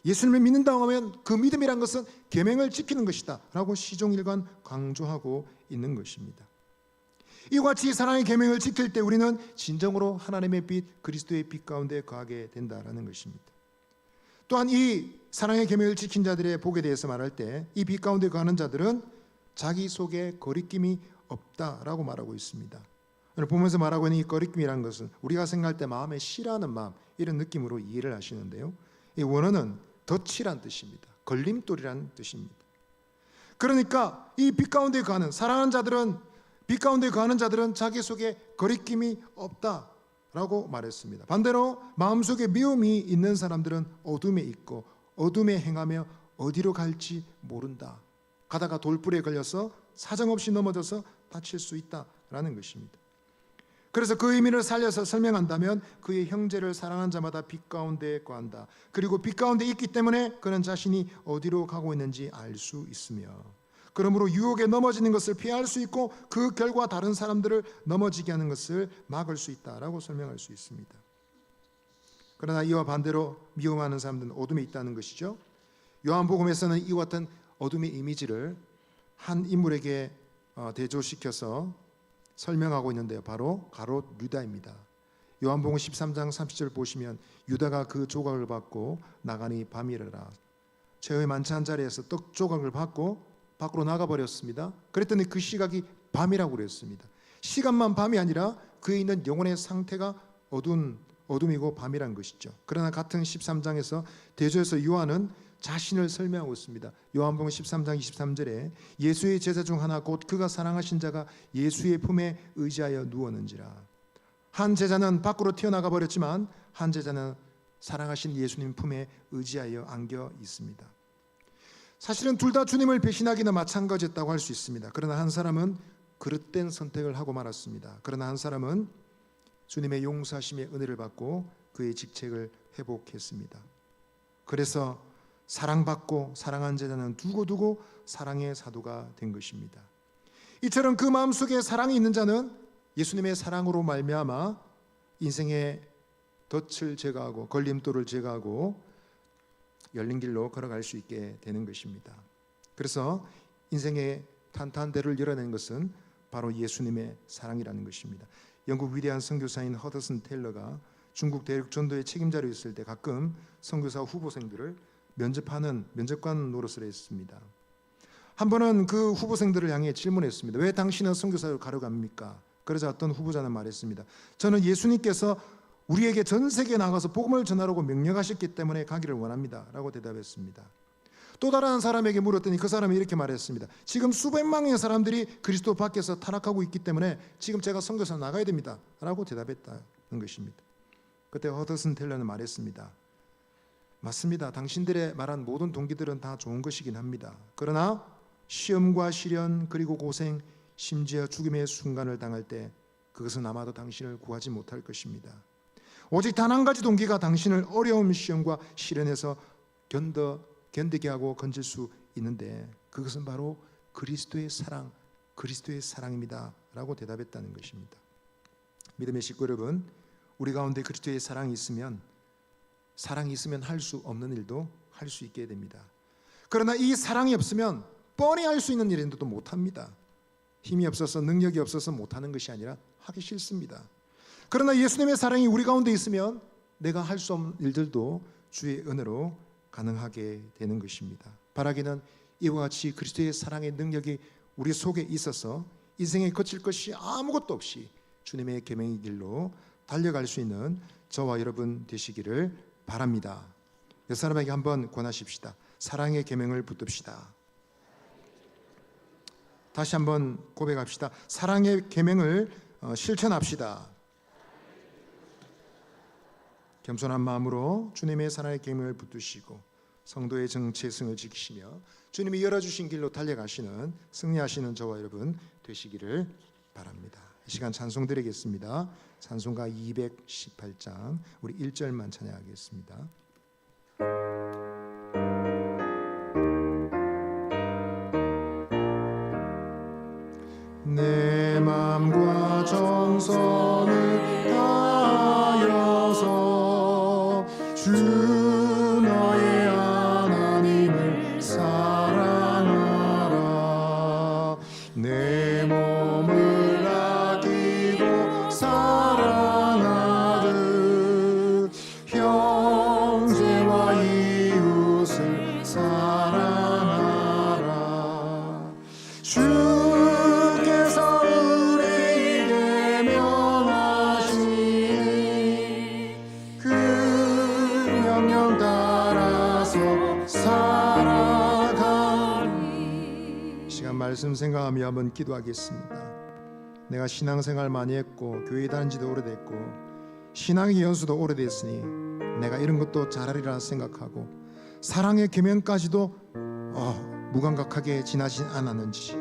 예수님을 믿는다 하면 그 믿음이란 것은 계명을 지키는 것이다 라고 시종일관 강조하고 있는 것입니다. 이와 같이 사랑의 계명을 지킬 때 우리는 진정으로 하나님의 빛, 그리스도의 빛 가운데 거하게 된다라는 것입니다. 또한 이 사랑의 계명을 지킨 자들의 복에 대해서 말할 때 이 빛 가운데 거하는 자들은 자기 속에 거리낌이 없다라고 말하고 있습니다. 오늘 보면서 말하고 있는 이 거리낌이라는 것은 우리가 생각할 때 마음에 싫어하는 마음, 이런 느낌으로 이해를 하시는데요, 이 원어는 덫이란 뜻입니다. 걸림돌이란 뜻입니다. 그러니까 이 빛 가운데 거하는 사랑하는 자들은, 빛 가운데 거하는 자들은 자기 속에 거리낌이 없다라고 말했습니다. 반대로 마음속에 미움이 있는 사람들은 어둠에 있고 어둠에 행하며 어디로 갈지 모른다. 가다가 돌불에 걸려서 사정없이 넘어져서 다칠 수 있다라는 것입니다. 그래서 그 의미를 살려서 설명한다면 그의 형제를 사랑하는 자마다 빛 가운데 거한다. 그리고 빛 가운데 있기 때문에 그는 자신이 어디로 가고 있는지 알 수 있으며, 그러므로 유혹에 넘어지는 것을 피할 수 있고 그 결과 다른 사람들을 넘어지게 하는 것을 막을 수 있다라고 설명할 수 있습니다. 그러나 이와 반대로 미움하는 사람들은 어둠에 있다는 것이죠. 요한복음에서는 이와 같은 어둠의 이미지를 한 인물에게 대조시켜서 설명하고 있는데요, 바로 가롯 유다입니다. 요한복음 13장 30절 보시면 유다가 그 조각을 받고 나가니 밤이라. 최후의 만찬 자리에서 떡 조각을 받고 밖으로 나가버렸습니다. 그랬더니 그 시각이 밤이라고 그랬습니다. 시간만 밤이 아니라 그에 있는 영혼의 상태가 어둠이고 밤이란 것이죠. 그러나 같은 13장에서 대조해서 요한은 자신을 설명하고 있습니다. 요한복음 13장 23절에 예수의 제자 중 하나 곧 그가 사랑하신 자가 예수의 품에 의지하여 누웠는지라. 한 제자는 밖으로 튀어나가 버렸지만 한 제자는 사랑하신 예수님 품에 의지하여 안겨 있습니다. 사실은 둘 다 주님을 배신하기나 마찬가지였다고 할 수 있습니다. 그러나 한 사람은 그릇된 선택을 하고 말았습니다. 그러나 한 사람은 주님의 용서하심의 은혜를 받고 그의 직책을 회복했습니다. 그래서 사랑받고 사랑한 제자는 두고두고 사랑의 사도가 된 것입니다. 이처럼 그 마음속에 사랑이 있는 자는 예수님의 사랑으로 말미암아 인생의 덫을 제거하고 걸림돌을 제거하고 열린 길로 걸어갈 수 있게 되는 것입니다. 그래서 인생의 탄탄대를 열어낸 것은 바로 예수님의 사랑이라는 것입니다. 영국 위대한 선교사인 허더슨 테일러가 중국 대륙 전도의 책임자로 있을 때 가끔 선교사 후보생들을 면접하는 면접관 노릇을 했습니다. 한 번은 그 후보생들을 향해 질문했습니다. 왜 당신은 선교사로 가려고 합니까? 그러자 어떤 후보자는 말했습니다. 저는 예수님께서 우리에게 전 세계에 나가서 복음을 전하라고 명령하셨기 때문에 가기를 원합니다 라고 대답했습니다. 또 다른 사람에게 물었더니 그 사람이 이렇게 말했습니다. 지금 수백만의 사람들이 그리스도 밖에서 타락하고 있기 때문에 지금 제가 선교사 나가야 됩니다 라고 대답했다는 것입니다. 그때 허더슨 텔러는 말했습니다. 맞습니다. 당신들의 말한 모든 동기들은 다 좋은 것이긴 합니다. 그러나 시험과 시련 그리고 고생, 심지어 죽음의 순간을 당할 때 그것은 아마도 당신을 구하지 못할 것입니다. 오직 단 한 가지 동기가 당신을 어려움 시험과 시련에서 견디게 하고 건질 수 있는데 그것은 바로 그리스도의 사랑입니다 라고 대답했다는 것입니다. 믿음의 식구 여러분, 우리 가운데 그리스도의 사랑이 있으면 할 수 없는 일도 할 수 있게 됩니다. 그러나 이 사랑이 없으면 뻔히 할 수 있는 일인데도 못합니다. 힘이 없어서 능력이 없어서 못하는 것이 아니라 하기 싫습니다. 그러나 예수님의 사랑이 우리 가운데 있으면 내가 할 수 없는 일들도 주의 은혜로 가능하게 되는 것입니다. 바라기는 이와 같이 그리스도의 사랑의 능력이 우리 속에 있어서 인생에 거칠 것이 아무것도 없이 주님의 계명의 길로 달려갈 수 있는 저와 여러분 되시기를 바랍니다. 몇 사람에게 한번 권하십시다. 사랑의 계명을 붙듭시다. 다시 한번 고백합시다. 사랑의 계명을 실천합시다. 겸손한 마음으로 주님의 사랑의 계명을 붙드시고 성도의 정체성을 지키시며 주님이 열어주신 길로 달려가시는 승리하시는 저와 여러분 되시기를 바랍니다. 이 시간 찬송 드리겠습니다. 찬송가 218장 우리 1절만 찬양하겠습니다. 내 맘과 정성을 다하여서 주 너의 하나님을 사랑하라. 내 몸을 아끼고 사랑하듯 형제와 이웃을 사랑하라. 주께서 우리에게 명하시니 그 명령 따라서 살아가리. 시간 말씀 생각하며 한번 기도하겠습니다. 내가 신앙생활 많이 했고 교회 다닌 지도 오래됐고 신앙의 연수도 오래됐으니 내가 이런 것도 잘하리라 생각하고 사랑의 계명까지도 무감각하게 지나지 않았는지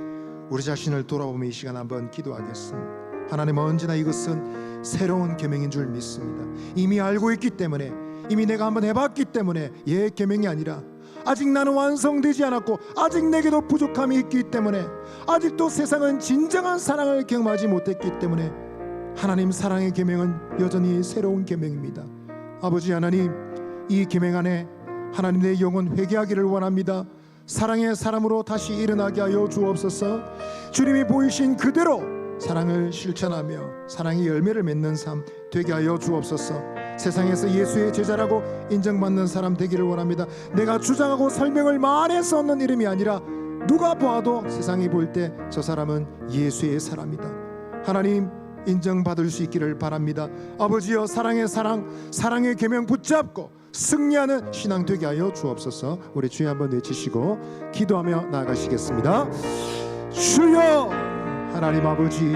우리 자신을 돌아보며 이 시간 한번 기도하겠습니다. 하나님, 언제나 이것은 새로운 계명인 줄 믿습니다. 이미 알고 있기 때문에, 이미 내가 한번 해봤기 때문에 옛 계명이 아니라 아직 나는 완성되지 않았고 아직 내게도 부족함이 있기 때문에 아직도 세상은 진정한 사랑을 경험하지 못했기 때문에 하나님, 사랑의 계명은 여전히 새로운 계명입니다. 아버지 하나님, 이 계명 안에 하나님 내 영혼 회개하기를 원합니다. 사랑의 사람으로 다시 일어나게 하여 주옵소서. 주님이 보이신 그대로 사랑을 실천하며 사랑의 열매를 맺는 삶 되게 하여 주옵소서. 세상에서 예수의 제자라고 인정받는 사람 되기를 원합니다. 내가 주장하고 설명을 많이 해서 얻는 이름이 아니라 누가 보아도 세상이 볼 때 저 사람은 예수의 사람이다, 하나님 인정받을 수 있기를 바랍니다. 아버지여, 사랑의 사랑, 사랑의 계명 붙잡고 승리하는 신앙 되게 하여 주옵소서. 우리 주여 한번 외치시고 기도하며 나아가시겠습니다. 주여, 하나님 아버지,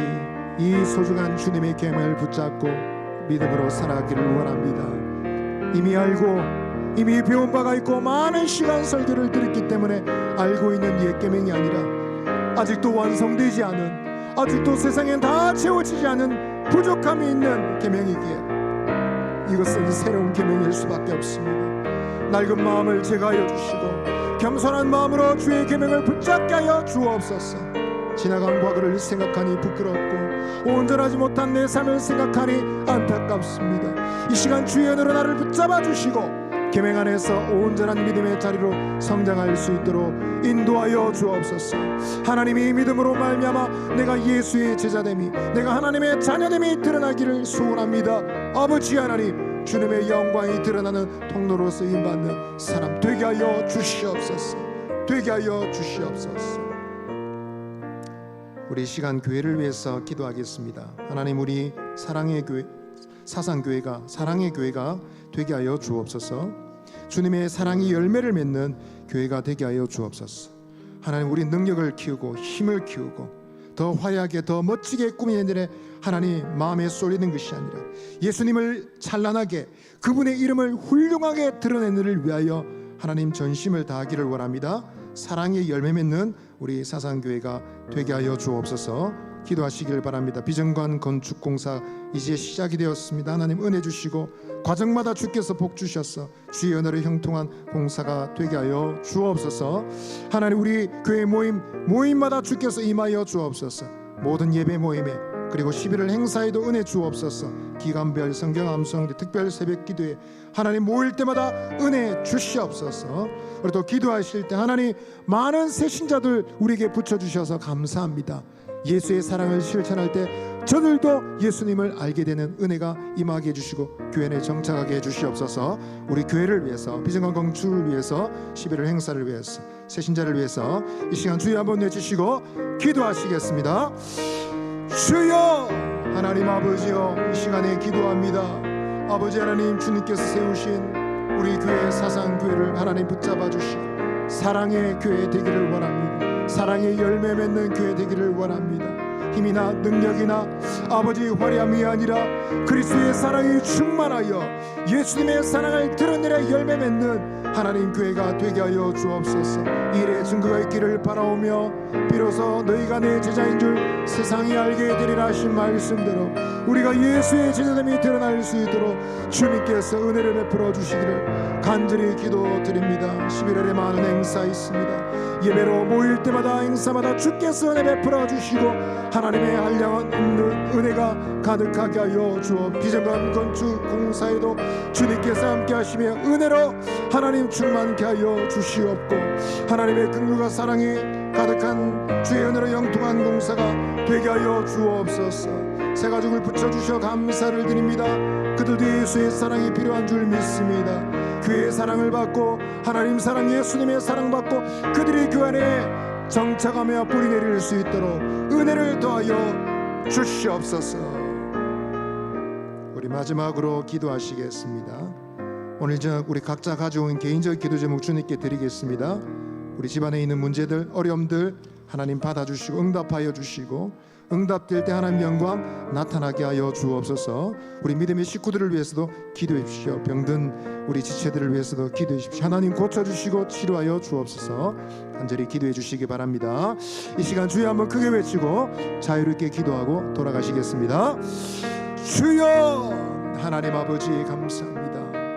이 소중한 주님의 계명을 붙잡고 믿음으로 살아가기를 원합니다. 이미 알고 이미 배운 바가 있고 많은 시간 설교를 들었기 때문에 알고 있는 옛 계명이 아니라 아직도 완성되지 않은, 아직도 세상엔 다 채워지지 않은 부족함이 있는 계명이기에 이것은 새로운 계명일 수밖에 없습니다. 낡은 마음을 제거하여 주시고 겸손한 마음으로 주의 계명을 붙잡게 하여 주옵소서. 지나간 과거를 생각하니 부끄럽고 온전하지 못한 내 삶을 생각하니 안타깝습니다. 이 시간 주의 은혜로 나를 붙잡아 주시고 계명 안에서 온전한 믿음의 자리로 성장할 수 있도록 인도하여 주옵소서. 하나님이 믿음으로 말미암아 내가 예수의 제자됨이, 내가 하나님의 자녀됨이 드러나기를 소원합니다. 아버지 하나님, 주님의 영광이 드러나는 통로로 쓰임받는 사람 되게 하여 주시옵소서. 되게 하여 주시옵소서. 우리 시간 교회를 위해서 기도하겠습니다. 하나님, 우리 사랑의 교회, 사상교회가 사랑의 교회가 되게 하여 주옵소서. 주님의 사랑이 열매를 맺는 교회가 되게 하여 주옵소서. 하나님, 우리 능력을 키우고 힘을 키우고 더 화려하게 더 멋지게 꾸미는 일에 하나님 마음에 쏠리는 것이 아니라 예수님을 찬란하게, 그분의 이름을 훌륭하게 드러내는 일을 위하여 하나님 전심을 다하기를 원합니다. 사랑의 열매 맺는 우리 사상교회가 되게 하여 주옵소서. 기도하시길 바랍니다. 비전관 건축공사 이제 시작이 되었습니다. 하나님 은혜 주시고 과정마다 주께서 복 주셔서 주의 은혜로 형통한 공사가 되게 하여 주옵소서. 하나님, 우리 교회 모임마다 주께서 임하여 주옵소서. 모든 예배 모임에 그리고 11월 행사에도 은혜 주옵소서. 기간별 성경 암송 특별 새벽 기도에 하나님 모일 때마다 은혜 주시옵소서. 그리고 또 기도하실 때 하나님 많은 새신자들 우리에게 붙여주셔서 감사합니다. 예수의 사랑을 실천할 때 저들도 예수님을 알게 되는 은혜가 임하게 해주시고 교회 내 정착하게 해주시옵소서. 우리 교회를 위해서, 비전관 건축을 위해서, 11월 행사를 위해서, 새신자를 위해서 이 시간 주여 한번 내주시고 기도하시겠습니다. 주여, 하나님 아버지여, 이 시간에 기도합니다. 아버지 하나님, 주님께서 세우신 우리 교회 사상교회를 하나님 붙잡아 주시고 사랑의 교회 되기를 원합니다. 사랑의 열매 맺는 교회 되기를 원합니다. 힘이나 능력이나 아버지 화려함이 아니라 그리스도의 사랑이 충만하여 예수님의 사랑을 드러내려 열매 맺는 하나님 교회가 되게 하여 주옵소서. 일의 증거가 있기를 바라오며 비로소 너희가 내 제자인 줄 세상이 알게 되리라 하신 말씀대로 우리가 예수의 제자됨이 드러날 수 있도록 주님께서 은혜를 베풀어 주시기를 간절히 기도드립니다. 11월에 많은 행사 있습니다. 예배로 모일 때마다 행사마다 주께서 은혜 베풀어 주시고 하나님의 한량한 은혜가 가득하게 하여 주어 비전관 건축 공사에도 주님께서 함께 하시며 은혜로 하나님 충만케 하여 주시옵고 하나님의 긍휼과 사랑이 가득한 주의 은혜로 영통한 공사가 되게 하여 주옵소서. 새 가족을 붙여주셔 감사를 드립니다. 그들도 예수의 사랑이 필요한 줄 믿습니다. 교회의 사랑을 받고 하나님 사랑 예수님의 사랑 받고 그들이 교회 안에 정착하며 뿌리 내릴 수 있도록 은혜를 더하여 주시옵소서. 우리 마지막으로 기도하시겠습니다. 오늘 저녁 우리 각자 가져온 개인적 기도 제목 주님께 드리겠습니다. 우리 집안에 있는 문제들 어려움들 하나님 받아주시고 응답하여 주시고 응답될 때 하나님 영광 나타나게 하여 주옵소서. 우리 믿음의 식구들을 위해서도 기도해 주십시오. 병든 우리 지체들을 위해서도 기도해 주십시오. 하나님 고쳐주시고 치료하여 주옵소서. 간절히 기도해 주시기 바랍니다. 이 시간 주여 한번 크게 외치고 자유롭게 기도하고 돌아가시겠습니다. 주여 하나님 아버지 감사합니다.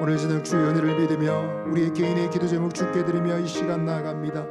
오늘 저녁 주의 은혜를 믿으며 우리의 개인의 기도 제목 주께 드리며 이 시간 나아갑니다.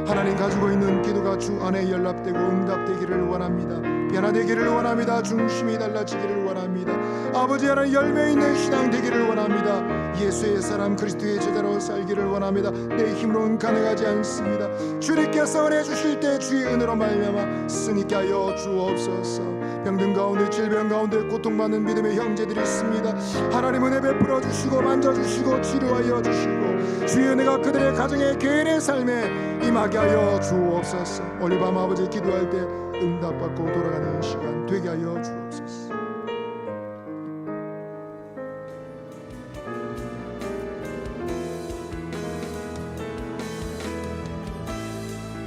하나님 가지고 있는 기도가 주 안에 연락되고 응답되기를 원합니다. 변화되기를 원합니다. 중심이 달라지기를 원합니다. 아버지 하나님 열매 있는 신앙 되기를 원합니다. 예수의 사람 그리스도의 제자로 살기를 원합니다. 내 힘으로는 가능하지 않습니다. 주님께서 은혜 주실 때 주의 은혜로 말미암아 승리케 하여 주옵소서. 병든 가운데 질병 가운데 고통받는 믿음의 형제들이 있습니다. 하나님 은혜 베풀어 주시고 만져주시고 치료하여 주시고 주의 은혜가 그들의 가정의 개인의 삶에 임하게 하여 주옵소서. 오늘 밤 아버지 기도할 때 응답받고 돌아가는 시간 되게 하여 주옵소서.